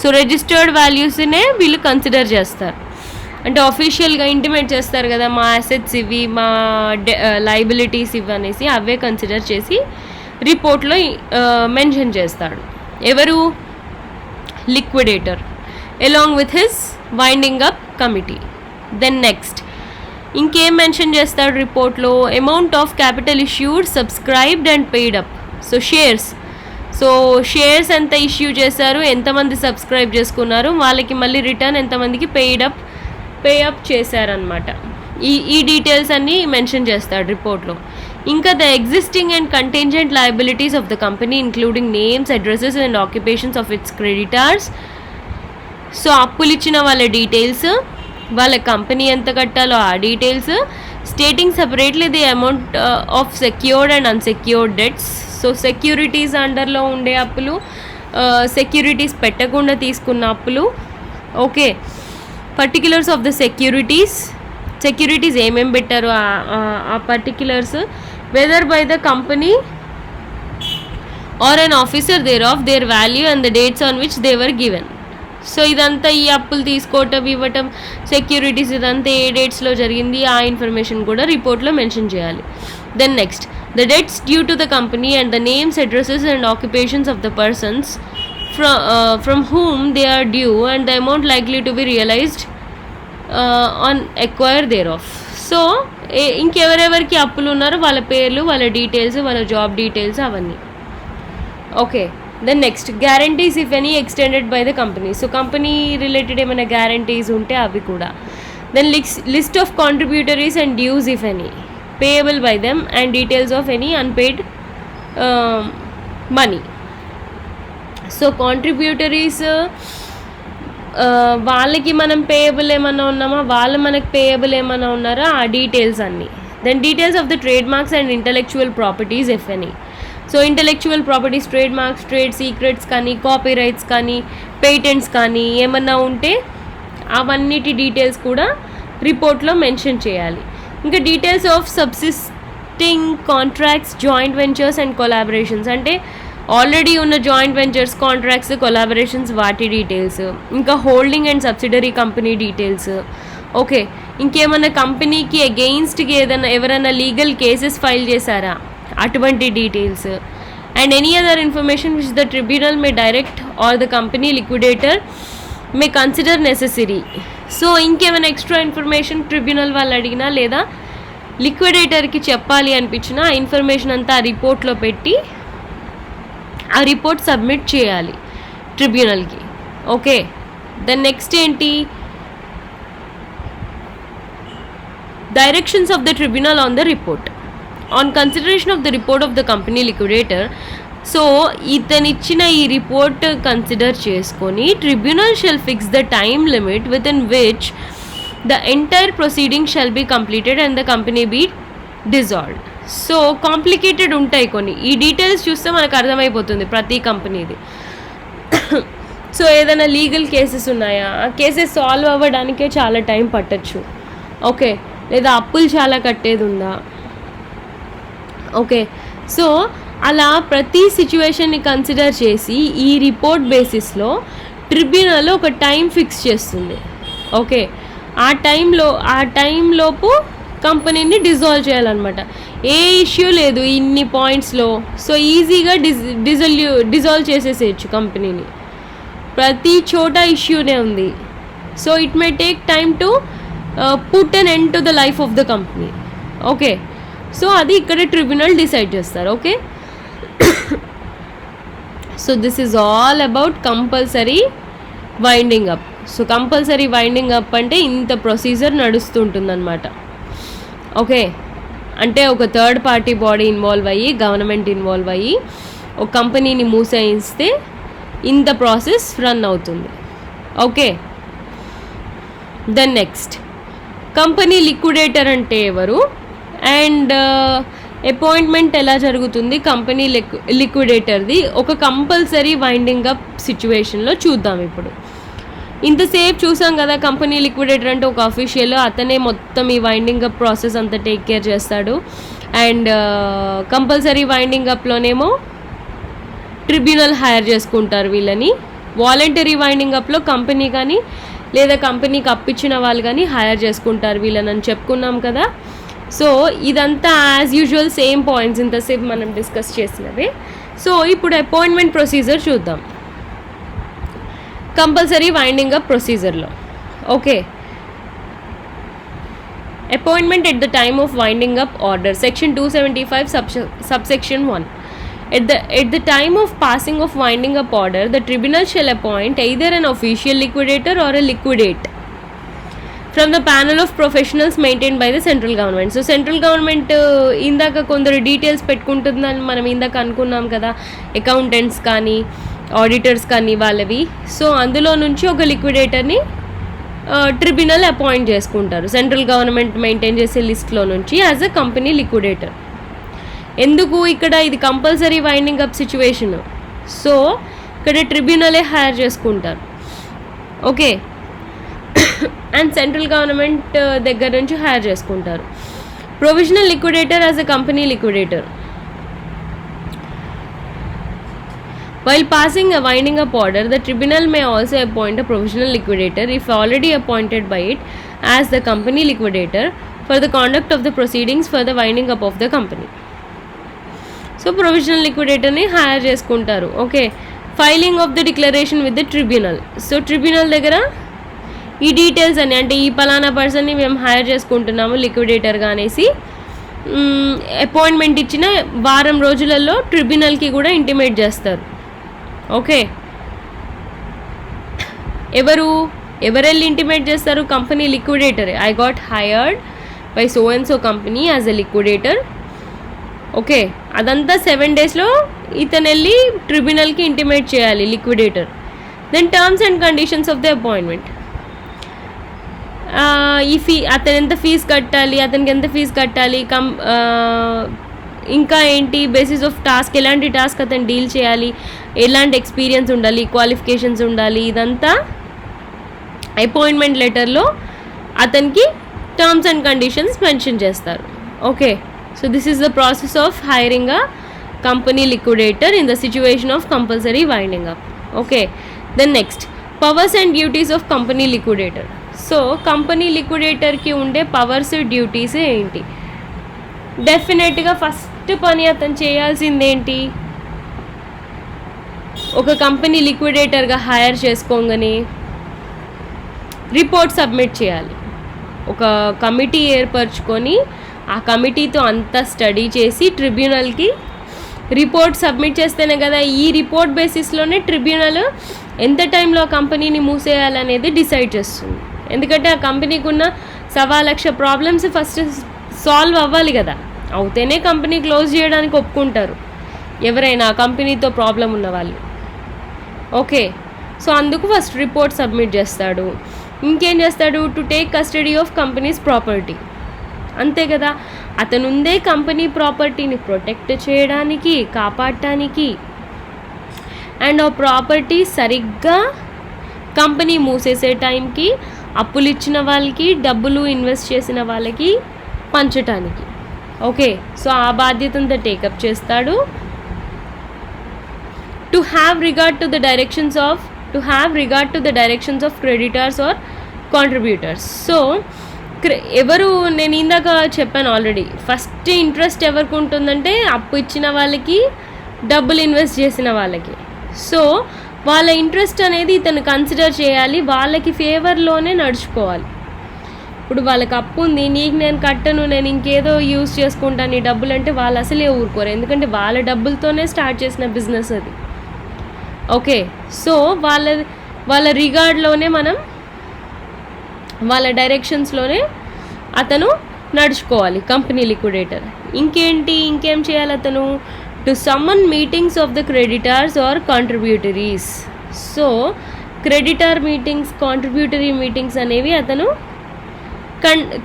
So registered వాల్యూస్నే వీళ్ళు కన్సిడర్ చేస్తారు. అంటే ఆఫీషియల్గా ఇంటిమేట్ చేస్తారు కదా, మా అసెట్స్ ఇవి, మా లైబిలిటీస్ ఇవి అనేసి, అవే కన్సిడర్ చేసి రిపోర్ట్లో మెన్షన్ చేస్తాడు. ఎవరు? Liquidator along with his winding up committee. Then next ఇంకేం మెన్షన్ చేస్తాడు రిపోర్ట్లో? Amount of capital issued, subscribed and paid up. So shares ఎంత ఇష్యూ చేశారు, ఎంతమంది సబ్స్క్రైబ్ చేసుకున్నారు, వాళ్ళకి మళ్ళీ రిటర్న్ ఎంతమందికి పే అప్ చేశారనమాట. ఈ డీటెయిల్స్ అన్నీ మెన్షన్ చేస్తాడు రిపోర్ట్లో. ఇంకా the existing and contingent liabilities of the company including names, addresses and occupations of its creditors. So అప్పులు ఇచ్చిన వాళ్ళ డీటెయిల్స్, వాళ్ళ కంపెనీ ఎంత కట్టాలో ఆ details, stating separately the amount of secured and unsecured debts. So securities అండర్లో ఉండే అప్పులు, సెక్యూరిటీస్ పెట్టకుండా తీసుకున్న అప్పులు, okay, particulars of the securities ఏమేమి పెట్టారు ఆ particulars, whether by the company or an officer their value and the dates on which they were given. So ఇదంతా ఈ అప్పులు తీసుకోవటం ఇవ్వటం సెక్యూరిటీస్ ఇదంతా ఏ డేట్స్లో జరిగింది ఆ ఇన్ఫర్మేషన్ కూడా రిపోర్ట్లో మెన్షన్ చేయాలి. Then next the debts due to the company and the names, addresses and occupations of the persons from whom they are due and the amount likely to be realized on acquire thereof. సో ఇంకెవరెవరికి అప్పులు ఉన్నారో వాళ్ళ పేర్లు, వాళ్ళ details, వాళ్ళ job details అవన్నీ. Okay, then next guarantees if any extended by the company. So company related ఏమైనా గ్యారంటీస్ ఉంటే అవి కూడా. Then list of contributories and dues if any payable by them and details of any unpaid money. So contributories వాళ్ళకి మనం payable ఏమన్నా ఉన్నామా, వాళ్ళు మనకి పేయబుల్ ఏమన్నా ఉన్నారా ఆ డీటెయిల్స్ అన్నీ. Then details of the trade marks and intellectual properties if any. So intellectual properties, trade marks, trade secrets కానీ, కాపీ రైట్స్ కానీ, పేటెంట్స్ కానీ ఏమన్నా ఉంటే అవన్నిటి డీటెయిల్స్ కూడా రిపోర్ట్లో మెన్షన్ చేయాలి. ఇంకా details of subsisting contracts, joint ventures and collaborations, అంటే ఆల్రెడీ ఉన్న జాయింట్ వెంచర్స్, కాంట్రాక్ట్స్, కొలాబరేషన్స్ వాటి డీటెయిల్స్. ఇంకా holding and subsidiary company details. Okay, ఇంకేమైనా కంపెనీకి అగెయిన్స్ట్కి ఎవరైనా లీగల్ కేసెస్ ఫైల్ చేశారా అటువంటి details. And any other information which the tribunal may direct or the company liquidator may consider necessary. So ఇంకేమైనా extra information tribunal వాళ్ళు అడిగినా లేదా లిక్విడేటర్కి చెప్పాలి అనిపించినా ఆ ఇన్ఫర్మేషన్ అంతా ఆ రిపోర్ట్లో పెట్టి ఆ రిపోర్ట్ సబ్మిట్ చేయాలి ట్రిబ్యునల్కి. ఓకే, దెన్ నెక్స్ట్ ఏంటి, directions of the tribunal on the report. On consideration of the report of the company liquidator. So ఇతనిచ్చిన ఈ రిపోర్ట్ కన్సిడర్ చేసుకొని tribunal shall fix the time limit within which the entire proceeding shall be completed and the company be dissolved. So complicated ఉంటాయి కొన్ని, ఈ details చూస్తే మనకు అర్థమైపోతుంది ప్రతి కంపెనీది. సో ఏదైనా లీగల్ కేసెస్ ఉన్నాయా, ఆ కేసెస్ సాల్వ్ అవ్వడానికే చాలా టైం పట్టచ్చు. ఓకే, లేదా అప్పులు చాలా కట్టేది ఉందా. ఓకే, సో అలా ప్రతి సిచ్యువేషన్ని కన్సిడర్ చేసి ఈ రిపోర్ట్ బేసిస్లో ట్రిబ్యునల్ ఒక టైం ఫిక్స్ చేస్తుంది. ఓకే, ఆ టైంలోపు కంపెనీని డిజాల్వ్ చేయాలన్నమాట. ఏ ఇష్యూ లేదు ఇన్ని పాయింట్స్లో. సో ఈజీగా డిజాల్వ్ చేసేసేయచ్చు కంపెనీని. ప్రతి చోట ఇష్యూనే ఉంది. So it may take time to put an end to the life of the company. Okay, so అది ఇక్కడ ట్రిబ్యునల్ డిసైడ్ చేస్తారు. Okay, so this is all about compulsory winding up. So compulsory winding up అంటే ఇంత procedure నడుస్తుంటుందన్నమాట. Okay, అంటే ఒక third party body involve అయ్యి, government involve అయ్యి ఒక కంపెనీని మూసేయిస్తే ఇంత ప్రాసెస్ రన్ అవుతుంది. Okay, then next company liquidator అంటే ఎవరు అండ్ అపాయింట్మెంట్ ఎలా జరుగుతుంది కంపెనీ లిక్విడేటర్ది ఒక కంపల్సరీ వైండింగ్ అప్ సిచ్యువేషన్లో చూద్దాం. ఇప్పుడు ఇంతసేపు చూసాం కదా, కంపెనీ లిక్విడేటర్ అంటే ఒక అఫీషియల్, అతనే మొత్తం ఈ వైండింగ్ అప్ ప్రాసెస్ అంతా టేక్ కేర్ చేస్తాడు. అండ్ కంపల్సరీ వైండింగ్ అప్లోనేమో ట్రిబ్యునల్ హైర్ చేసుకుంటారు వీళ్ళని. వాలంటరీ వైండింగ్ అప్లో కంపెనీ కానీ లేదా కంపెనీకి అప్పించిన వాళ్ళు కానీ హైర్ చేసుకుంటారు వీళ్ళని అని చెప్పుకున్నాం కదా. సో ఇదంతా యాజ్ యూజువల్ సేమ్ పాయింట్స్ ఇంతసేపు మనం డిస్కస్ చేసినవే. సో ఇప్పుడు అపాయింట్మెంట్ ప్రొసీజర్ చూద్దాం కంపల్సరీ వైండింగ్ అప్ ప్రొసీజర్లో. Okay, appointment at the time of winding up order section 275 subsection 1. At the time of passing of winding up order, the tribunal shall appoint either an official liquidator or a liquidate from the panel of professionals maintained by the central government. So central government ఇందాక కొందరు details పెట్టుకుంటుందని మనం ఇందాక అనుకున్నాం కదా, accountants కానీ auditors కానీ వాళ్ళవి. So అందులో నుంచి ఒక లిక్విడేటర్ని ట్రిబ్యునల్ అపాయింట్ చేసుకుంటారు సెంట్రల్ గవర్నమెంట్ మెయింటైన్ చేసే లిస్ట్లో నుంచి యాజ్ అ కంపెనీ లిక్విడేటర్. ఎందుకు ఇక్కడ ఇది compulsory winding up situation, so ఇక్కడ ట్రిబ్యునలే హైర్ చేసుకుంటారు. ఓకే, అండ్ సెంట్రల్ గవర్నమెంట్ దగ్గర నుంచి హైర్ చేసుకుంటారు. Provisional liquidator as a company liquidator. While passing a winding up order, the tribunal may also appoint a provisional liquidator if already appointed by it as the company liquidator for the conduct of the proceedings for the winding up of the company. So provisional liquidator ni hire చేసుకుంటారు. Okay, filing of the declaration with the tribunal. So tribunal దగ్గర ఈ details అని, అంటే ఈ పలానా పర్సన్ని మేము hire చేసుకుంటున్నాము లిక్విడేటర్గా అనేసి అపాయింట్మెంట్ ఇచ్చిన వారం రోజులలో ట్రిబ్యునల్కి కూడా ఇంటిమేట్ చేస్తారు. ఓకే, ఎవరెళ్ళి ఇంటిమేట్ చేస్తారు? Company liquidator. I got hired by so and so company as a liquidator. Okay, అదంతా 7 daysలో ఇతను వెళ్ళి ట్రిబ్యునల్కి ఇంటిమేట్ చేయాలి liquidator. Then terms and conditions of the appointment. ఈ అతను ఎంత ఫీజు కట్టాలి, అతనికి ఎంత ఫీజు కట్టాలి, ఇంకా ఏంటి బేసిస్ ఆఫ్ టాస్క్, ఎలాంటి టాస్క్ అతను డీల్ చేయాలి, ఎలాంటి ఎక్స్పీరియన్స్ ఉండాలి, క్వాలిఫికేషన్స్ ఉండాలి, ఇదంతా అపాయింట్మెంట్ లెటర్లో అతనికి టర్మ్స్ అండ్ కండిషన్స్ మెన్షన్ చేస్తారు. Okay, so this is the process of hiring a company liquidator in the situation of compulsory winding up. Okay, then next powers and duties of company liquidator. So company లిక్విడేటర్కి ఉండే powers, duties ఏంటి? డెఫినెట్గా first పని అతను చేయాల్సిందేంటి? ఒక company లిక్విడేటర్గా hire చేసుకోగానే report submit చేయాలి. ఒక committee ఏర్పరచుకొని ఆ కమిటీతో అంతా స్టడీ చేసి ట్రిబ్యునల్కి రిపోర్ట్ సబ్మిట్ చేస్తేనే కదా ఈ రిపోర్ట్ బేసిస్లోనే ట్రిబ్యునల్ ఎంత టైంలో ఆ కంపెనీని మూసేయాలనేది డిసైడ్ చేస్తుంది. ఎందుకంటే ఆ కంపెనీకి ఉన్న 1,00,000 ప్రాబ్లమ్స్ ఫస్ట్ సాల్వ్ అవ్వాలి కదా, అవుతేనే కంపెనీ క్లోజ్ చేయడానికి ఒప్పుకుంటారు ఎవరైనా కంపెనీతో ప్రాబ్లం ఉన్న వాళ్ళు. ఓకే, సో అందుకు ఫస్ట్ రిపోర్ట్ సబ్మిట్ చేస్తాడు. ఇంకేం చేస్తాడు? To take custody of companies property. అంతే కదా, అతను ఉందే కంపెనీ ప్రాపర్టీని ప్రొటెక్ట్ చేయడానికి, కాపాడటానికి. అండ్ ఆ ప్రాపర్టీ సరిగ్గా కంపెనీ మూసేసే టైంకి అప్పులు ఇచ్చిన వాళ్ళకి, డబ్బులు ఇన్వెస్ట్ చేసిన వాళ్ళకి పంచటానికి. ఓకే, సో ఆ బాధ్యతంతా టేకప్ చేస్తాడు. To have regard to the directions of creditors or contributors. So ఎవరు, నేను ఇందాక చెప్పాను ఆల్రెడీ, ఫస్ట్ ఇంట్రెస్ట్ ఎవరికి ఉంటుందంటే అప్పు ఇచ్చిన వాళ్ళకి, డబ్బులు ఇన్వెస్ట్ చేసిన వాళ్ళకి. సో వాళ్ళ ఇంట్రెస్ట్ అనేది ఇతను కన్సిడర్ చేయాలి, వాళ్ళకి ఫేవర్లోనే నడుచుకోవాలి. ఇప్పుడు వాళ్ళకి అప్పు ఉంది, నీకు నేను కట్టను, నేను ఇంకేదో యూజ్ చేసుకుంటాను ఈ డబ్బులు అంటే వాళ్ళు అసలే ఊరుకోరు, ఎందుకంటే వాళ్ళ డబ్బులతోనే స్టార్ట్ చేసిన బిజినెస్ అది. ఓకే, సో వాళ్ళ రిగార్డ్లోనే మనం, వాళ్ళ డైరెక్షన్స్లోనే అతను నడుచుకోవాలి కంపెనీ లిక్విడేటర్. ఇంకేం చేయాలి అతను? To summon meetings of the creditors or contributories. So creditor meetings, contributory meetings అనేవి అతను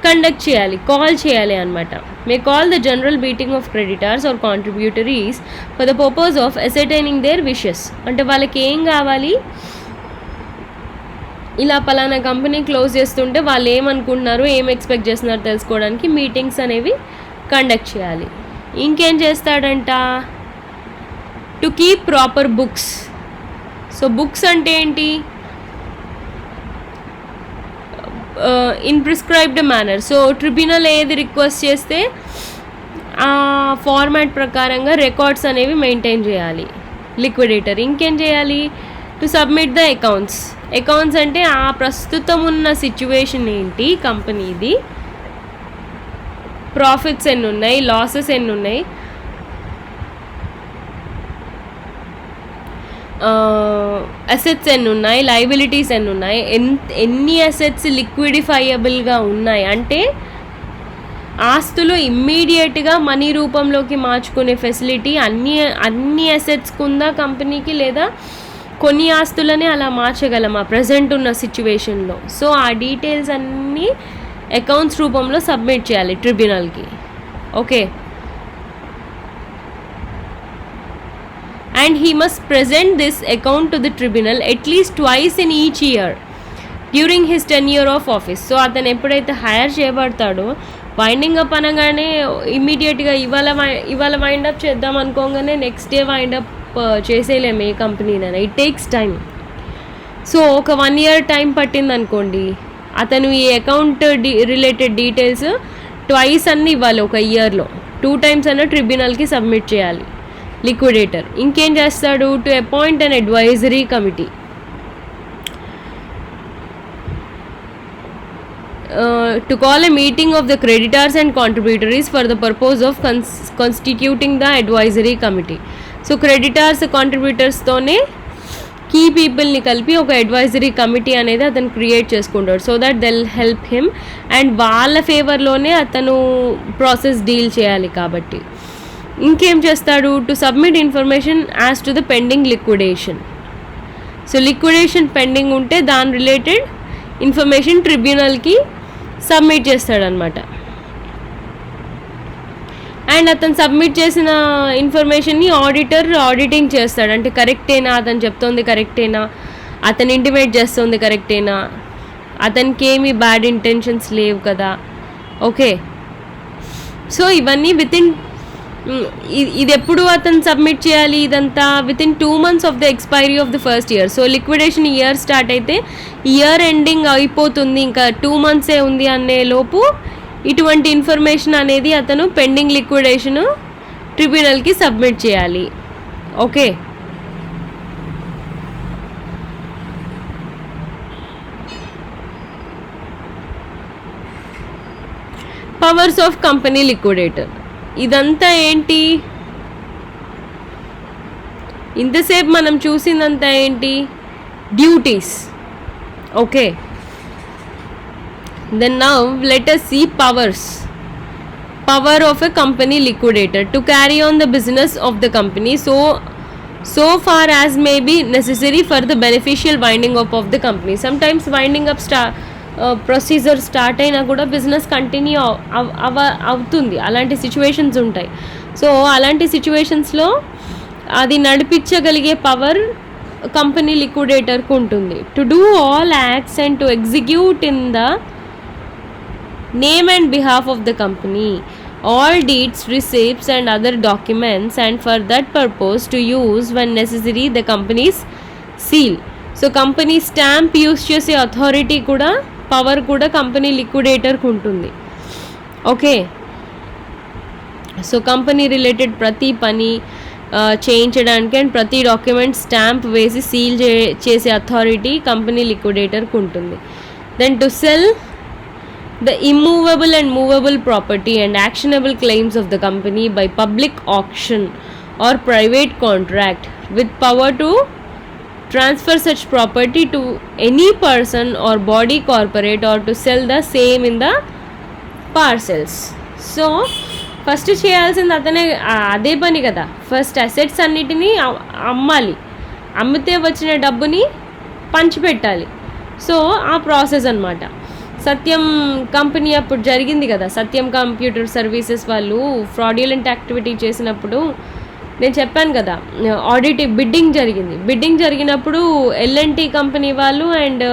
కండక్ట్ చేయాలి, కాల్ చేయాలి అనమాట. May call the general meeting of creditors or contributories for the purpose of ascertaining their wishes. అంటే వాళ్ళకి ఏం కావాలి, ఇలా పలానా కంపెనీ క్లోజ్ చేస్తుంటే వాళ్ళు ఏమనుకుంటున్నారు, ఏం ఎక్స్పెక్ట్ చేస్తున్నారు తెలుసుకోవడానికి మీటింగ్స్ అనేవి కండక్ట్ చేయాలి. ఇంకేం చేస్తాడంట? To keep proper books. So books అంటే ఏంటి? In prescribed manner. So tribunal ఏది రిక్వెస్ట్ చేస్తే ఆ ఫార్మాట్ ప్రకారంగా రికార్డ్స్ అనేవి మెయింటైన్ చేయాలి లిక్విడేటర్. ఇంకేం చేయాలి? టు సబ్మిట్ ద అకౌంట్స్ అంటే ఆ ప్రస్తుతం ఉన్న సిచ్యువేషన్ ఏంటి కంపెనీది, ప్రాఫిట్స్ ఎన్ని ఉన్నాయి, లాసెస్ ఎన్ని ఉన్నాయి, అసెట్స్ ఎన్ని ఉన్నాయి, లయబిలిటీస్ ఎన్ని ఉన్నాయి, ఎన్ని అసెట్స్ లిక్విడిఫైయబుల్గా ఉన్నాయి, అంటే ఆస్తులు ఇమ్మీడియట్గా మనీ రూపంలోకి మార్చుకునే ఫెసిలిటీ అన్ని అసెట్స్కి ఉందా కంపెనీకి, లేదా కొన్ని ఆస్తులనే అలా మార్చగలమా ప్రజెంట్ ఉన్న సిచ్యువేషన్లో. సో ఆ డీటెయిల్స్ అన్నీ అకౌంట్స్ రూపంలో సబ్మిట్ చేయాలి ట్రిబ్యునల్కి. Okay, and he must present this account to the tribunal at least twice in each year. During his tenure of office. So అతను ఎప్పుడైతే హైర్ చేయబడతాడో వైండింగ్ అప్ అనగానే ఇమ్మీడియట్గా ఇవాళ వైండ్ అప్ చేద్దాం అనుకోగానే నెక్స్ట్ డే వైండ్ అప్ చేసేయలేము ఏ కంపెనీనైనా. It takes time. సో ఒక 1 year టైం పట్టింది అనుకోండి, అతను ఈ అకౌంట్ రిలేటెడ్ డీటెయిల్స్ ట్వైస్ అన్నీ ఇవ్వాలి ఒక ఇయర్లో. 2 times అన్న ట్రిబ్యునల్కి సబ్మిట్ చేయాలి లిక్విడేటర్. ఇంకేం చేస్తాడు, to appoint an advisory committee. To call a meeting of the creditors and contributors for the purpose of constituting the advisory committee. So creditors contributors తోనే key పీపుల్ని కలిపి ఒక అడ్వైజరీ కమిటీ అనేది అతను క్రియేట్ చేసుకుంటాడు. So that they'll help him and వాళ్ళ ఫేవర్లోనే అతను ప్రాసెస్ డీల్ చేయాలి కాబట్టి. ఇంకేం చేస్తాడు, to submit information as to the pending liquidation. So liquidation pending ఉంటే దాని రిలేటెడ్ ఇన్ఫర్మేషన్ ట్రిబ్యునల్కి సబ్మిట్ చేస్తాడనమాట. అండ్ అతను సబ్మిట్ చేసిన ఇన్ఫర్మేషన్ని ఆడిటర్ ఆడిటింగ్ చేస్తాడు. అంటే కరెక్టేనా, అతను చెప్తోంది కరెక్టేనా, అతను ఇంటిమేట్ చేస్తుంది కరెక్టేనా, అతనికి ఏమీ బ్యాడ్ ఇంటెన్షన్స్ లేవు కదా. ఓకే, సో ఇవన్నీ ఇది ఎప్పుడు అతను సబ్మిట్ చేయాలి, ఇదంతా within 2 months of the expiry of the first year. So liquidation year start అయితే ఇయర్ ఎండింగ్ అయిపోతుంది, ఇంకా 2 months ఉంది అనే లోపు ఇటువంటి ఇన్ఫర్మేషన్ అనేది అతను పెండింగ్ లిక్విడేషన్ ట్రిబ్యునల్కి సబ్మిట్ చేయాలి. Okay, powers of company liquidator. ఇదంతా ఏంటి, ఇంతసేపు మనం చూసిందంతా ఏంటి, duties. Okay, then now let us see powers. Power of a company liquidator to carry on the business of the company so far as may be necessary for the beneficial winding up of the company. Sometimes winding up procedure start అయినా కూడా business continue అవుతుంది, అలాంటి situations ఉంటాయి. So అలాంటి సిచ్యువేషన్స్లో అది నడిపించగలిగే power company లిక్విడేటర్కు ఉంటుంది. To do all acts and to execute in the name and behalf of the company all deeds, receipts and other documents, and for that purpose to use when necessary the company's seal. So company stamp use చేసే authority కూడా power కూడా company లిక్విడేటర్కి ఉంటుంది. Okay, so company related ప్రతి పని చేయించడానికి and ప్రతి document stamp వేసి సీల్ చేసే అథారిటీ కంపెనీ లిక్విడేటర్కి ఉంటుంది. Then to sell the immovable and movable property and actionable claims of the company by public auction or private contract with power to transfer such property to any person or body corporate or to sell the same in the parcels. So first చేయాల్సింది అతనే అదే పని కదా, first assets అన్నిటినీ అమ్మాలి, అమ్మితే వచ్చిన డబ్బుని పంచిపెట్టాలి. సో ఆ ప్రాసెస్ అన్నమాట. సత్యం కంపెనీ అప్పుడు జరిగింది కదా, సత్యం కంప్యూటర్ సర్వీసెస్ వాళ్ళు ఫ్రాడ్యులెంట్ యాక్టివిటీ చేసినప్పుడు నేను చెప్పాను కదా, బిడ్డింగ్ జరిగినప్పుడు L&T కంపెనీ వాళ్ళు అండ్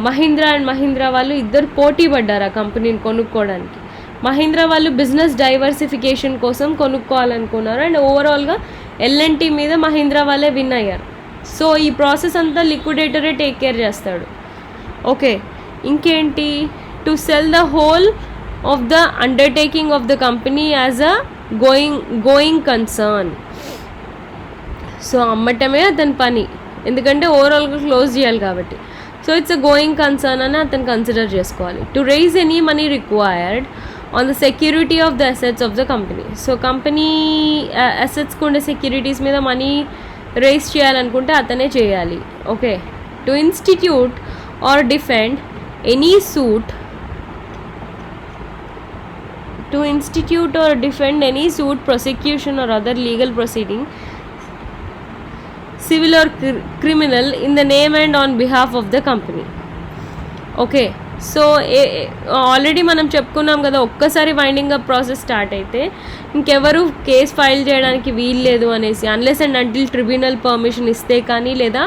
మహీంద్రా వాళ్ళు ఇద్దరు పోటీ పడ్డారు ఆ కంపెనీని కొనుక్కోవడానికి. మహీంద్రా వాళ్ళు బిజినెస్ డైవర్సిఫికేషన్ కోసం కొనుక్కోవాలనుకున్నారు అండ్ ఓవరాల్గా L&T మీద మహీంద్రా వాళ్ళే విన్ అయ్యారు. సో ఈ ప్రాసెస్ అంతా లిక్విడేటరే టేక్ కేర్ చేస్తాడు. ఓకే, ఇంకేంటి, to sell the whole of the undertaking of the company as a going concern. So అమ్మటమే అతని పని, ఎందుకంటే ఓవరాల్గా క్లోజ్ చేయాలి కాబట్టి. So it's a going concern అని అతను కన్సిడర్ చేసుకోవాలి. To raise any money required on the security of the assets of the company. So company అసెట్స్కి ఉండే సెక్యూరిటీస్ మీద మనీ రైజ్ చేయాలనుకుంటే అతనే చేయాలి. Okay, to institute or defend any suit prosecution or other legal proceeding, civil or criminal, in the name and on behalf of the company. Okay, so already మనం చెప్పుకున్నాం కదా, ఒక్కసారి వైండింగ్ అప్ ప్రాసెస్ స్టార్ట్ అయితే ఇంకెవరు case file చేయడానికి వీల్లేదు అనేసి, unless and until tribunal permission ఇస్తే కానీ లేదా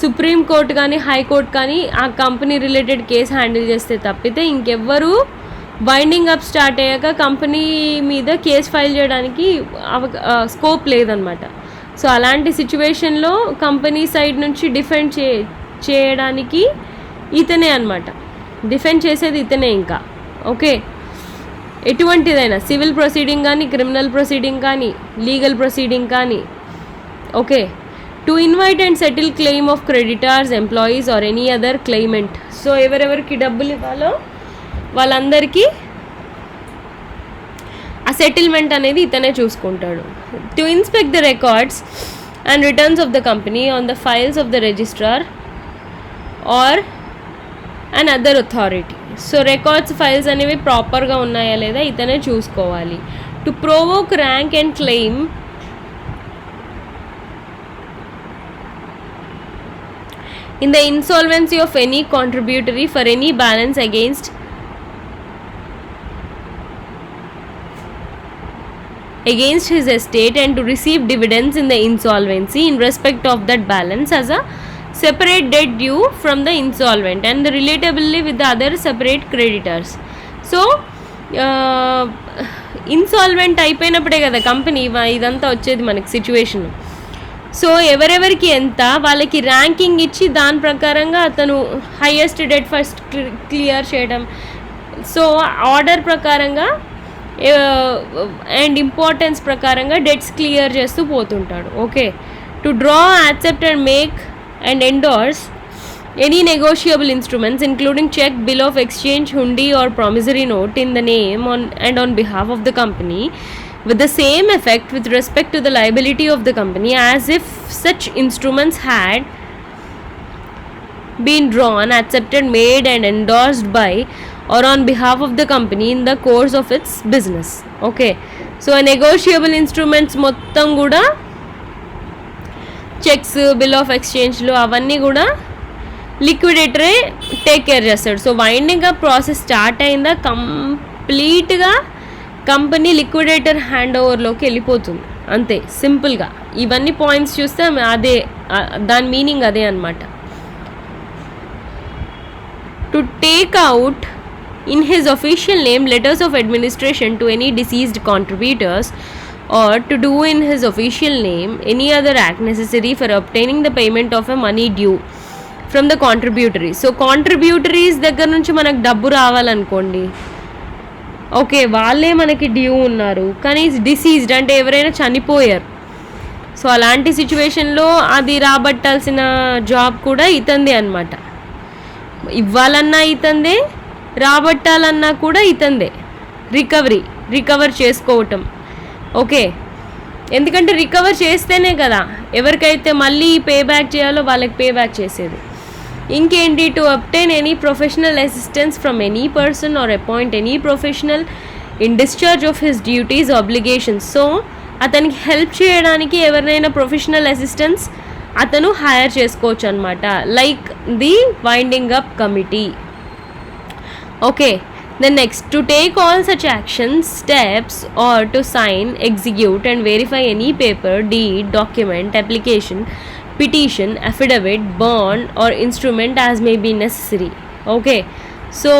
సుప్రీం కోర్ట్ కానీ హైకోర్టు కానీ ఆ కంపెనీ రిలేటెడ్ కేసు హ్యాండిల్ చేస్తే తప్పితే ఇంకెవ్వరూ బైండింగ్ అప్ స్టార్ట్ అయ్యాక కంపెనీ మీద కేసు ఫైల్ చేయడానికి స్కోప్ లేదనమాట. సో అలాంటి సిచ్యువేషన్లో కంపెనీ సైడ్ నుంచి డిఫెండ్ చేయడానికి ఇతనే అనమాట, డిఫెండ్ చేసేది ఇతనే. ఇంకా ఓకే, ఎటువంటిదైనా సివిల్ ప్రొసీడింగ్ కానీ, క్రిమినల్ ప్రొసీడింగ్ కానీ, లీగల్ ప్రొసీడింగ్ కానీ. Okay, to invite and settle claim of creditors, employees or any other claimant. So ఎవరెవరికి డబ్బులు ఇవ్వాలో వాళ్ళందరికీ ఆ సెటిల్మెంట్ అనేది ఇతనే చూసుకుంటాడు. To inspect the records and returns of the company on the files of the registrar or and other authority. So records files అనేవి ప్రాపర్గా ఉన్నాయా లేదా ఇతనే చూసుకోవాలి. To provoke rank and claim in the insolvency of any contributory for any balance against his estate and to receive dividends in the insolvency in respect of that balance as a separate debt due from the insolvent and relatably with the other separate creditors. So insolvent అయిపోయినప్పుడే కదా company ఇదంతా వచ్చేది మనకి situation. So ఎవరెవరికి ఎంత వాళ్ళకి ranking ఇచ్చి దాని ప్రకారంగా అతను హైయెస్ట్ డెట్ ఫస్ట్ క్లియర్ చేయడం. సో ఆర్డర్ ప్రకారంగా అండ్ ఇంపార్టెన్స్ ప్రకారంగా డెట్స్ క్లియర్ చేస్తూ పోతుంటాడు. Okay, to draw, accept and make and endorse any negotiable instruments including check, bill of exchange, hundi or promissory note in the name and on behalf of the company with the same effect with respect to the liability of the company as if such instruments had been drawn, accepted, made and endorsed by or on behalf of the company in the course of its business. Okay, so a negotiable instruments మొత్తం కూడా checks, bill of ఎక్స్చేంజ్లు అవన్నీ కూడా లిక్విడేటరే take care చేస్తాడు. So winding up process start అయిందా కంప్లీట్గా company liquidator hand ఓవర్లోకి వెళ్ళిపోతుంది, అంతే సింపుల్గా. ఇవన్నీ పాయింట్స్ చూస్తే అదే దాని మీనింగ్ అదే అనమాట. To take out in his official name letters of administration to any deceased contributors or to do in his official name any other act necessary for obtaining the payment of a money due from the contributories. So contributories దగ్గర నుంచి మనకు డబ్బు రావాలనుకోండి, okay వాళ్ళే మనకి due ఉన్నారు కానీ diseased అంటే ఎవరైనా చనిపోయారు. సో అలాంటి సిచ్యువేషన్లో అది రాబట్టాల్సిన జాబ్ కూడా ఇతందే అనమాట. ఇవ్వాలన్నా ఇతందే, రాబట్టాలన్నా కూడా ఇతందే. రికవర్ చేసుకోవటం. ఓకే, ఎందుకంటే రికవర్ చేస్తేనే కదా ఎవరికైతే మళ్ళీ పే బ్యాక్ చేయాలో వాళ్ళకి పే బ్యాక్ చేసేది. ఇంకేంటి, to obtain any professional assistance from any person are appoint any professional in discharge of his duties obligations. So అతనికి హెల్ప్ చేయడానికి ఎవరినైనా ప్రొఫెషనల్ అసిస్టెన్స్ అతను హైర్ చేసుకోవచ్చు అనమాట, like the winding up committee. Okay, then next, to take all such actions, steps or to sign, execute and verify any paper, deed, document, application, petition, affidavit, bond or instrument as may be necessary. Okay, so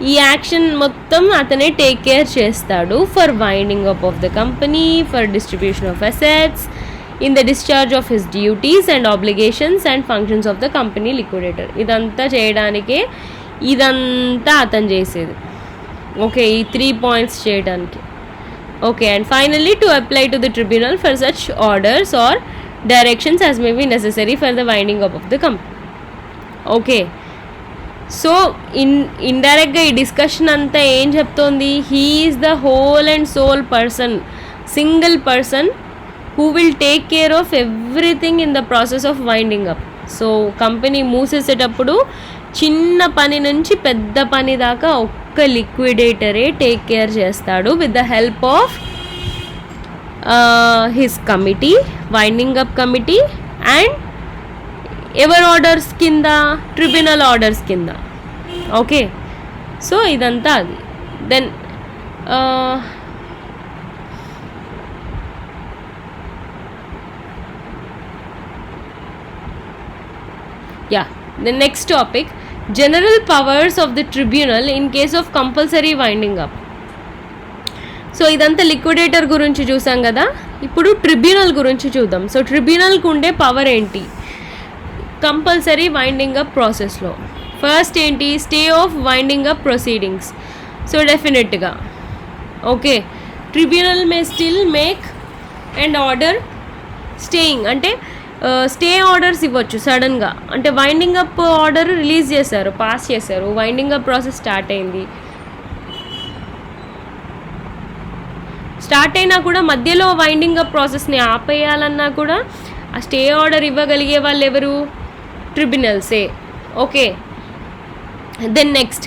ఈ action మొత్తం అతనే take care చేస్తాడు for winding up of the company, for distribution of assets, in the discharge of his duties and obligations and functions of the company liquidator. ఇదంతా చేయడానికే ఇదంతా అతను చేసేది. Okay, ఈ 3 పాయింట్స్ చేయడానికి. Okay, and finally to apply to the tribunal for such orders or directions as may be necessary for the winding up of the company. Okay, so ఇండైరెక్ట్గా ఈ discussion అంతా ఏం చెప్తోంది, he is the whole and soul person, single person who will take care of everything in the process of winding up. So company మూసేసేటప్పుడు చిన్న పని నుంచి పెద్ద పని దాకా ఒక్క లిక్విడేటరే టేక్ కేర్ చేస్తాడు with the help of his committee, winding up committee and ever orders కింద, ట్రిబ్యునల్ ఆర్డర్స్ కింద. ఓకే, సో ఇదంతా అది. Then Yeah, the next topic, general powers of the tribunal in case of compulsory winding up. So ఇదంతా liquidator గురించి చూసాం కదా, ఇప్పుడు tribunal గురించి చూద్దాం. సో ట్రిబ్యునల్కి ఉండే పవర్ ఏంటి కంపల్సరీ వైండింగ్ అప్ ప్రాసెస్లో? ఫస్ట్ ఏంటి, stay of winding up proceedings. So డెఫినెట్గా okay, tribunal may still make and order staying, అంటే స్టే ఆర్డర్స్ ఇవ్వచ్చు సడన్గా. అంటే వైండింగ్ అప్ ఆర్డర్ రిలీజ్ చేశారు, పాస్ చేశారు, వైండింగ్ అప్ ప్రాసెస్ స్టార్ట్ అయింది. స్టార్ట్ అయినా కూడా మధ్యలో వైండింగ్ అప్ ప్రాసెస్ని ఆపేయాలన్నా కూడా ఆ స్టే ఆర్డర్ ఇవ్వగలిగే వాళ్ళు ఎవరు? ట్రిబ్యునల్సే. Okay, then next,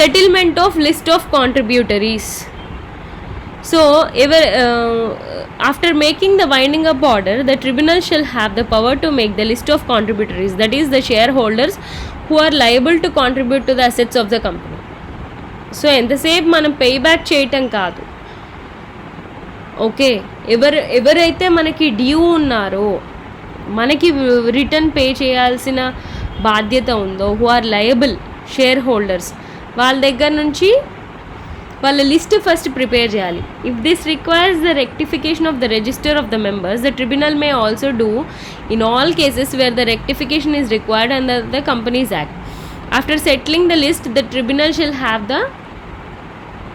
settlement of list of contributories. So, after making the winding up order, the tribunal shall have the power to make the list of contributaries, that is the shareholders who are liable to contribute to the assets of the company. So, ఎంతసేపు మనం pay back చేయటం కాదు. Okay, ఎవరైతే మనకి due ఉన్నారో, మనకి return pay చేయాల్సిన బాధ్యత ఉందో, who are liable share holders, వాళ్ళ దగ్గర నుంచి వాళ్ళ లిస్ట్ ఫస్ట్ ప్రిపేర్ చేయాలి. If this requires the rectification of the register of the members, the tribunal may also do in all cases where the rectification is required under the companies act. After settling the list, the tribunal shall have the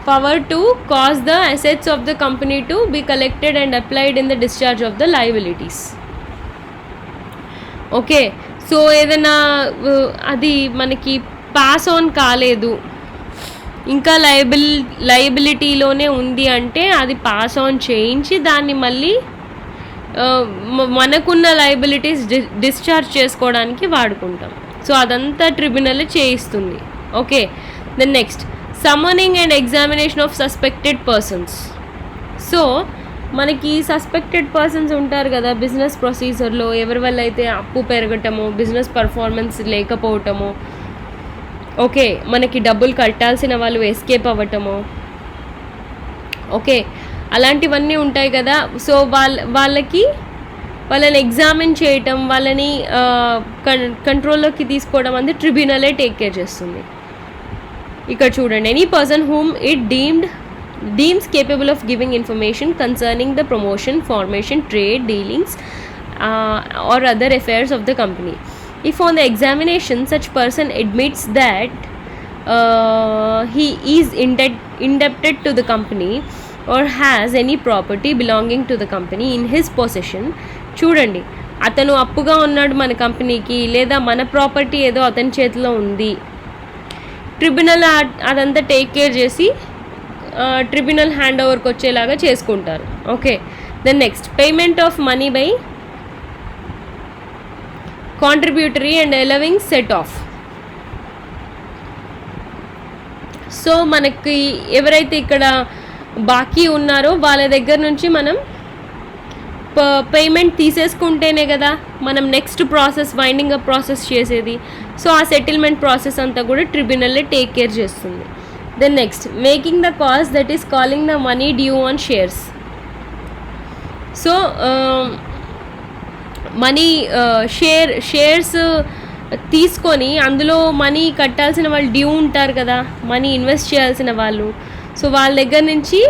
power to cause the assets of the company to be collected and applied in the discharge of the liabilities. Okay, so ఏదైనా అది మనకి pass on కాలేదు, ఇంకా లయబిలిటీలోనే ఉంది అంటే అది pass on చేయించి దాన్ని మళ్ళీ మనకున్న లయబిలిటీస్ డిశ్చార్జ్ చేసుకోవడానికి వాడుకుంటాం. సో అదంతా ట్రిబ్యునల్ చేయిస్తుంది. Okay, then next, summoning and examination of suspected persons. So మనకి సస్పెక్టెడ్ పర్సన్స్ ఉంటారు కదా బిజినెస్ ప్రొసీజర్లో, ఎవరి వల్ల అయితే అప్పు పెరగటమో, బిజినెస్ పర్ఫార్మెన్స్ లేకపోవటమో, ఓకే మనకి డబ్బులు కట్టాల్సిన వాళ్ళు ఎస్కేప్ అవ్వటమో, ఓకే అలాంటివన్నీ ఉంటాయి కదా. సో వాళ్ళని ఎగ్జామిన్ చేయటం, వాళ్ళని కంట్రోల్లోకి తీసుకోవడం అనేది ట్రిబ్యునలే టేక్ కేర్ చేస్తుంది. ఇక్కడ చూడండి, any person whom it deems capable of giving information concerning the promotion, formation, trade, dealings or other affairs of the company. If on the examination such person admits that he is indebted to the company or has any property belonging to the company in his possession, చూడండి అతను అప్పుగా ఉన్నాడు మన కంపెనీకి, లేదా మన property ఏదో అతని చేతిలో ఉంది, ట్రిబ్యునల్ అదంతా టేక్ కేర్ చేసి ట్రిబ్యునల్ హ్యాండ్ ఓవర్కి వచ్చేలాగా చేసుకుంటారు. Okay, then next, payment of money by contributory and allowing set off. So మనకి ఎవరైతే ఇక్కడ బాకీ ఉన్నారో వాళ్ళ దగ్గర నుంచి మనం పేమెంట్ తీసేసుకుంటేనే కదా మనం next process winding up process చేసేది. సో ఆ సెటిల్మెంట్ ప్రాసెస్ అంతా కూడా ట్రిబ్యునల్లే టేక్ కేర్ చేస్తుంది. Then next, making the cause that is calling the money due on shares. So money shares తీసుకొని అందులో మనీ కట్టాల్సిన వాళ్ళు డ్యూ ఉంటారు కదా, మనీ ఇన్వెస్ట్ చేయాల్సిన వాళ్ళు. సో వాళ్ళ దగ్గర నుంచి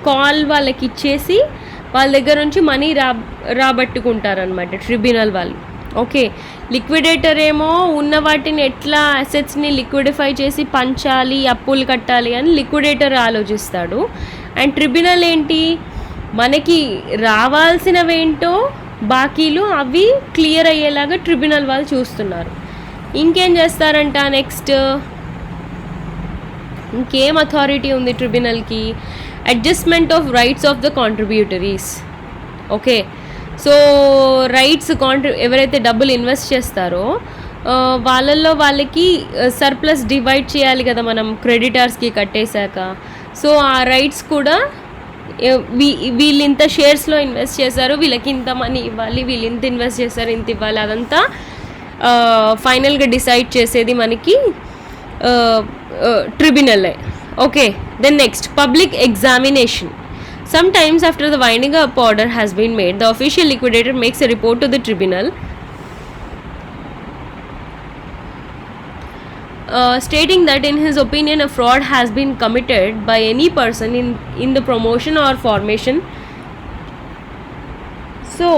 కాల్ వాళ్ళకి ఇచ్చేసి వాళ్ళ దగ్గర నుంచి మనీ రాబట్టుకుంటారనమాట ట్రిబ్యునల్ వాళ్ళు. ఓకే, లిక్విడేటర్ ఏమో ఉన్న వాటిని ఎట్లా అసెట్స్ని లిక్విడిఫై చేసి పంచాలి, అప్పులు కట్టాలి అని లిక్విడేటర్ ఆలోచిస్తాడు. అండ్ ట్రిబ్యునల్ ఏంటి, మనకి రావాల్సినవేంటో బాకీలు అవి క్లియర్ అయ్యేలాగా ట్రిబ్యునల్ వాళ్ళు చూస్తున్నారు. ఇంకేం చేస్తారంట నెక్స్ట్, ఇంకేం అథారిటీ ఉంది ట్రిబ్యునల్కి, adjustment of rights of the contributories. Okay, so rights ఎవరైతే డబ్బులు ఇన్వెస్ట్ చేస్తారో వాళ్ళకి సర్ప్లస్ డివైడ్ చేయాలి కదా మనం క్రెడిటర్స్కి కట్టేశాక. సో ఆ రైట్స్ కూడా వీళ్ళు ఇంత షేర్స్లో ఇన్వెస్ట్ చేశారు, వీళ్ళకి ఇంత మనీ ఇవ్వాలి, వీళ్ళు ఇంత ఇన్వెస్ట్ చేశారు ఇంత ఇవ్వాలి, అదంతా ఫైనల్గా డిసైడ్ చేసేది మనకి ట్రిబ్యునలే. Okay, then next, public examination. Sometimes after the winding up order has been made, the official liquidator makes a report to the tribunal stating that in his opinion a fraud has been committed by any person in the promotion or formation. So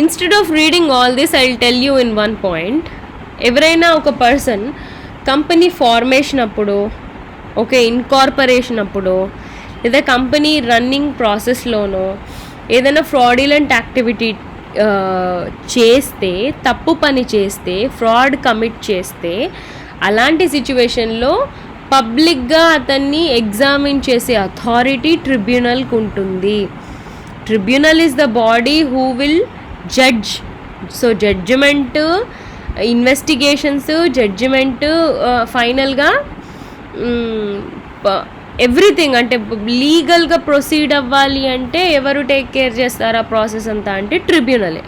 instead of reading all this, I'll tell you in one point. ఎవరైనా ఒక person company formation అప్పుడు, okay, incorporation అప్పుడు, లేదా company running ప్రాసెస్లోనో ఏదైనా fraudulent activity చేస్తే, తప్పు పని చేస్తే, ఫ్రాడ్ కమిట్ చేస్తే, అలాంటి సిచ్యువేషన్లో పబ్లిక్గా అతన్ని ఎగ్జామిన్ చేసే అథారిటీ ట్రిబ్యునల్కి ఉంటుంది. Tribunal is the body who will judge. So judgement, investigations, judgement, ఫైనల్గా ఎవ్రీథింగ్ అంటే లీగల్గా ప్రొసీడ్ అవ్వాలి అంటే ఎవరు టేక్ కేర్ చేస్తారు ఆ ప్రాసెస్ అంతా అంటే ట్రిబ్యునలే.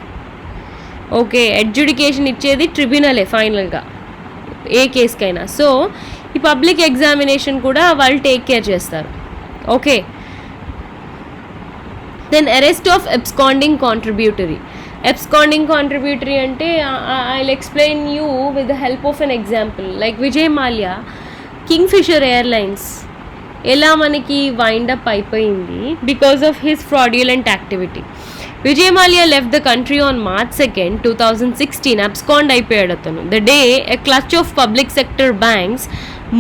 ఓకే, అడ్జుడికేషన్ ఇచ్చేది ట్రిబ్యునలే ఫైనల్గా ఏ కేసుకైనా. సో ఈ పబ్లిక్ ఎగ్జామినేషన్ కూడా వాళ్ళు టేక్ కేర్ చేస్తారు. Okay, then arrest of absconding contributory. Absconding contributory అంటే I'll explain you with the help of an example. Like Vijay Mallya, Kingfisher airlines ఎలా మనకి వైండప్ అయిపోయింది because of his fraudulent activity. Vijay Mallya left the country on March 2, 2016. Abscond అయిపోయాడు అతను. The day a clutch of public sector banks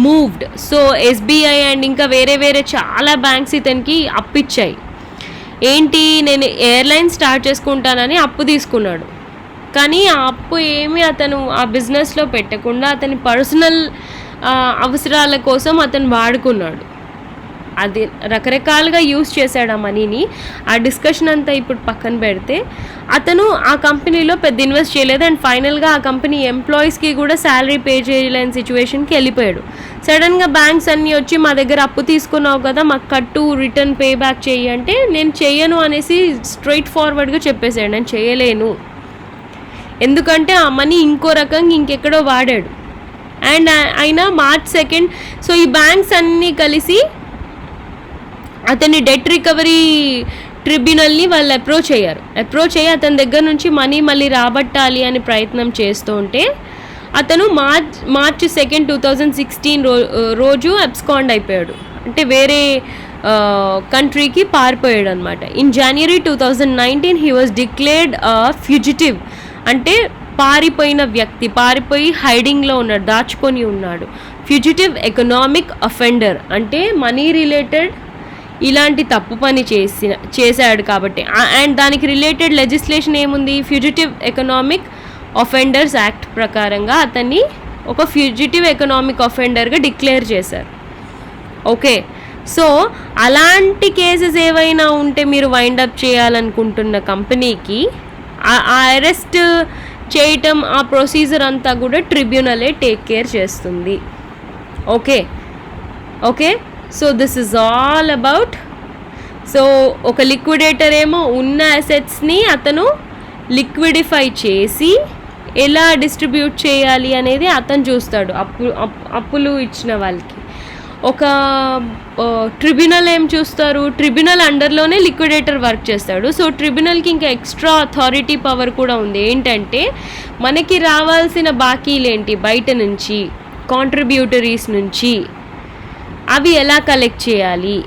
moved. So SBI and ఇంకా వేరే వేరే చాలా banks ఇతనికి అప్పిచ్చాయి. ఏంటి, నేను ఎయిర్లైన్ స్టార్ట్ చేసుకుంటానని అప్పు తీసుకున్నాడు. కానీ ఆ అప్పు ఏమి అతను ఆ బిజినెస్లో పెట్టకుండా అతని పర్సనల్ అవసరాల కోసం అతను వాడుకున్నాడు. అది రకరకాలుగా యూజ్ చేశాడు ఆ మనీని. ఆ డిస్కషన్ అంతా ఇప్పుడు పక్కన పెడితే అతను ఆ కంపెనీలో పెద్ద ఇన్వెస్ట్ చేయలేదు. అండ్ ఫైనల్గా ఆ కంపెనీ ఎంప్లాయీస్కి కూడా శాలరీ పే చేయలేని సిచ్యువేషన్కి వెళ్ళిపోయాడు. సడన్గా బ్యాంక్స్ అన్నీ వచ్చి మా దగ్గర అప్పు తీసుకున్నావు కదా, మాకు కట్టు, రిటర్న్ పే బ్యాక్ చెయ్యి అంటే నేను చెయ్యను అనేసి స్ట్రైట్ ఫార్వర్డ్గా చెప్పేశాడు, నేను చేయలేను. ఎందుకంటే ఆ మనీ ఇంకో రకంగా ఇంకెక్కడో వాడాడు. అండ్ అయినా March 2, సో ఈ బ్యాంక్స్ అన్నీ కలిసి అతని డెట్ రికవరీ ట్రిబ్యునల్ని వాళ్ళు అప్రోచ్ అయ్యి అతని దగ్గర నుంచి మనీ మళ్ళీ రాబట్టాలి అని ప్రయత్నం చేస్తూ ఉంటే అతను March 2, 2016 రోజు అబ్స్కాండ్ అయిపోయాడు. అంటే వేరే కంట్రీకి పారిపోయాడు అనమాట. In January 2019 he was declared fugitive. అంటే పారిపోయిన వ్యక్తి, పారిపోయి హైడింగ్లో ఉన్నాడు, దాచుకొని ఉన్నాడు. ఫ్యూజిటివ్ ఎకనామిక్ అఫెండర్ అంటే మనీ రిలేటెడ్ ఇలాంటి తప్పు పని చేశాడు కాబట్టి. అండ్ దానికి రిలేటెడ్ లెజిస్లేషన్ ఏముంది, ఫ్యూజిటివ్ ఎకనామిక్ అఫెండర్స్ యాక్ట్ ప్రకారంగా అతన్ని ఒక ఫ్యూజిటివ్ ఎకనామిక్ అఫెండర్గా డిక్లేర్ చేశారు. ఓకే, సో అలాంటి కేసెస్ ఏవైనా ఉంటే మీరు వైండప్ చేయాలనుకుంటున్న కంపెనీకి ఆ అరెస్ట్ చేయటం, ఆ ప్రొసీజర్ అంతా కూడా ట్రిబ్యునలే టేక్ కేర్ చేస్తుంది. Okay okay so this is all about. So ఒక లిక్విడేటర్ ఏమో ఉన్న అసెట్స్ని అతను లిక్విడిఫై చేసి ఎలా డిస్ట్రిబ్యూట్ చేయాలి అనేది అతను చూస్తాడు అప్పులు ఇచ్చిన వాళ్ళకి. ఒక ట్రిబ్యునల్ ఏం చూస్తారు, ట్రిబ్యునల్ అండర్లోనే లిక్విడేటర్ వర్క్ చేస్తాడు. సో ట్రిబ్యునల్కి ఇంకా ఎక్స్ట్రా అథారిటీ పవర్ కూడా ఉంది. ఏంటంటే మనకి రావాల్సిన బాకీలేంటి బయట నుంచి, కాంట్రిబ్యూటరీస్ నుంచి, అవి ఎలా కలెక్ట్ చేయాలి,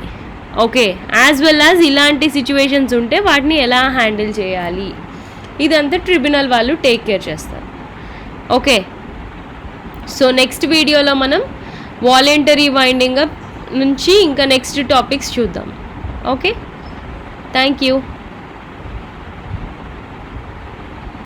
ఓకే, యాజ్ వెల్ యాజ్ ఇలాంటి సిచ్యువేషన్స్ ఉంటే వాటిని ఎలా హ్యాండిల్ చేయాలి, ఇదంతా ట్రిబ్యునల్ వాళ్ళు టేక్ కేర్ చేస్తారు. ఓకే, సో నెక్స్ట్ వీడియోలో మనం వాలంటరీ వైండింగ్ అప్ నుంచి ఇంకా నెక్స్ట్ టాపిక్స్ చూద్దాం. Okay, thank you.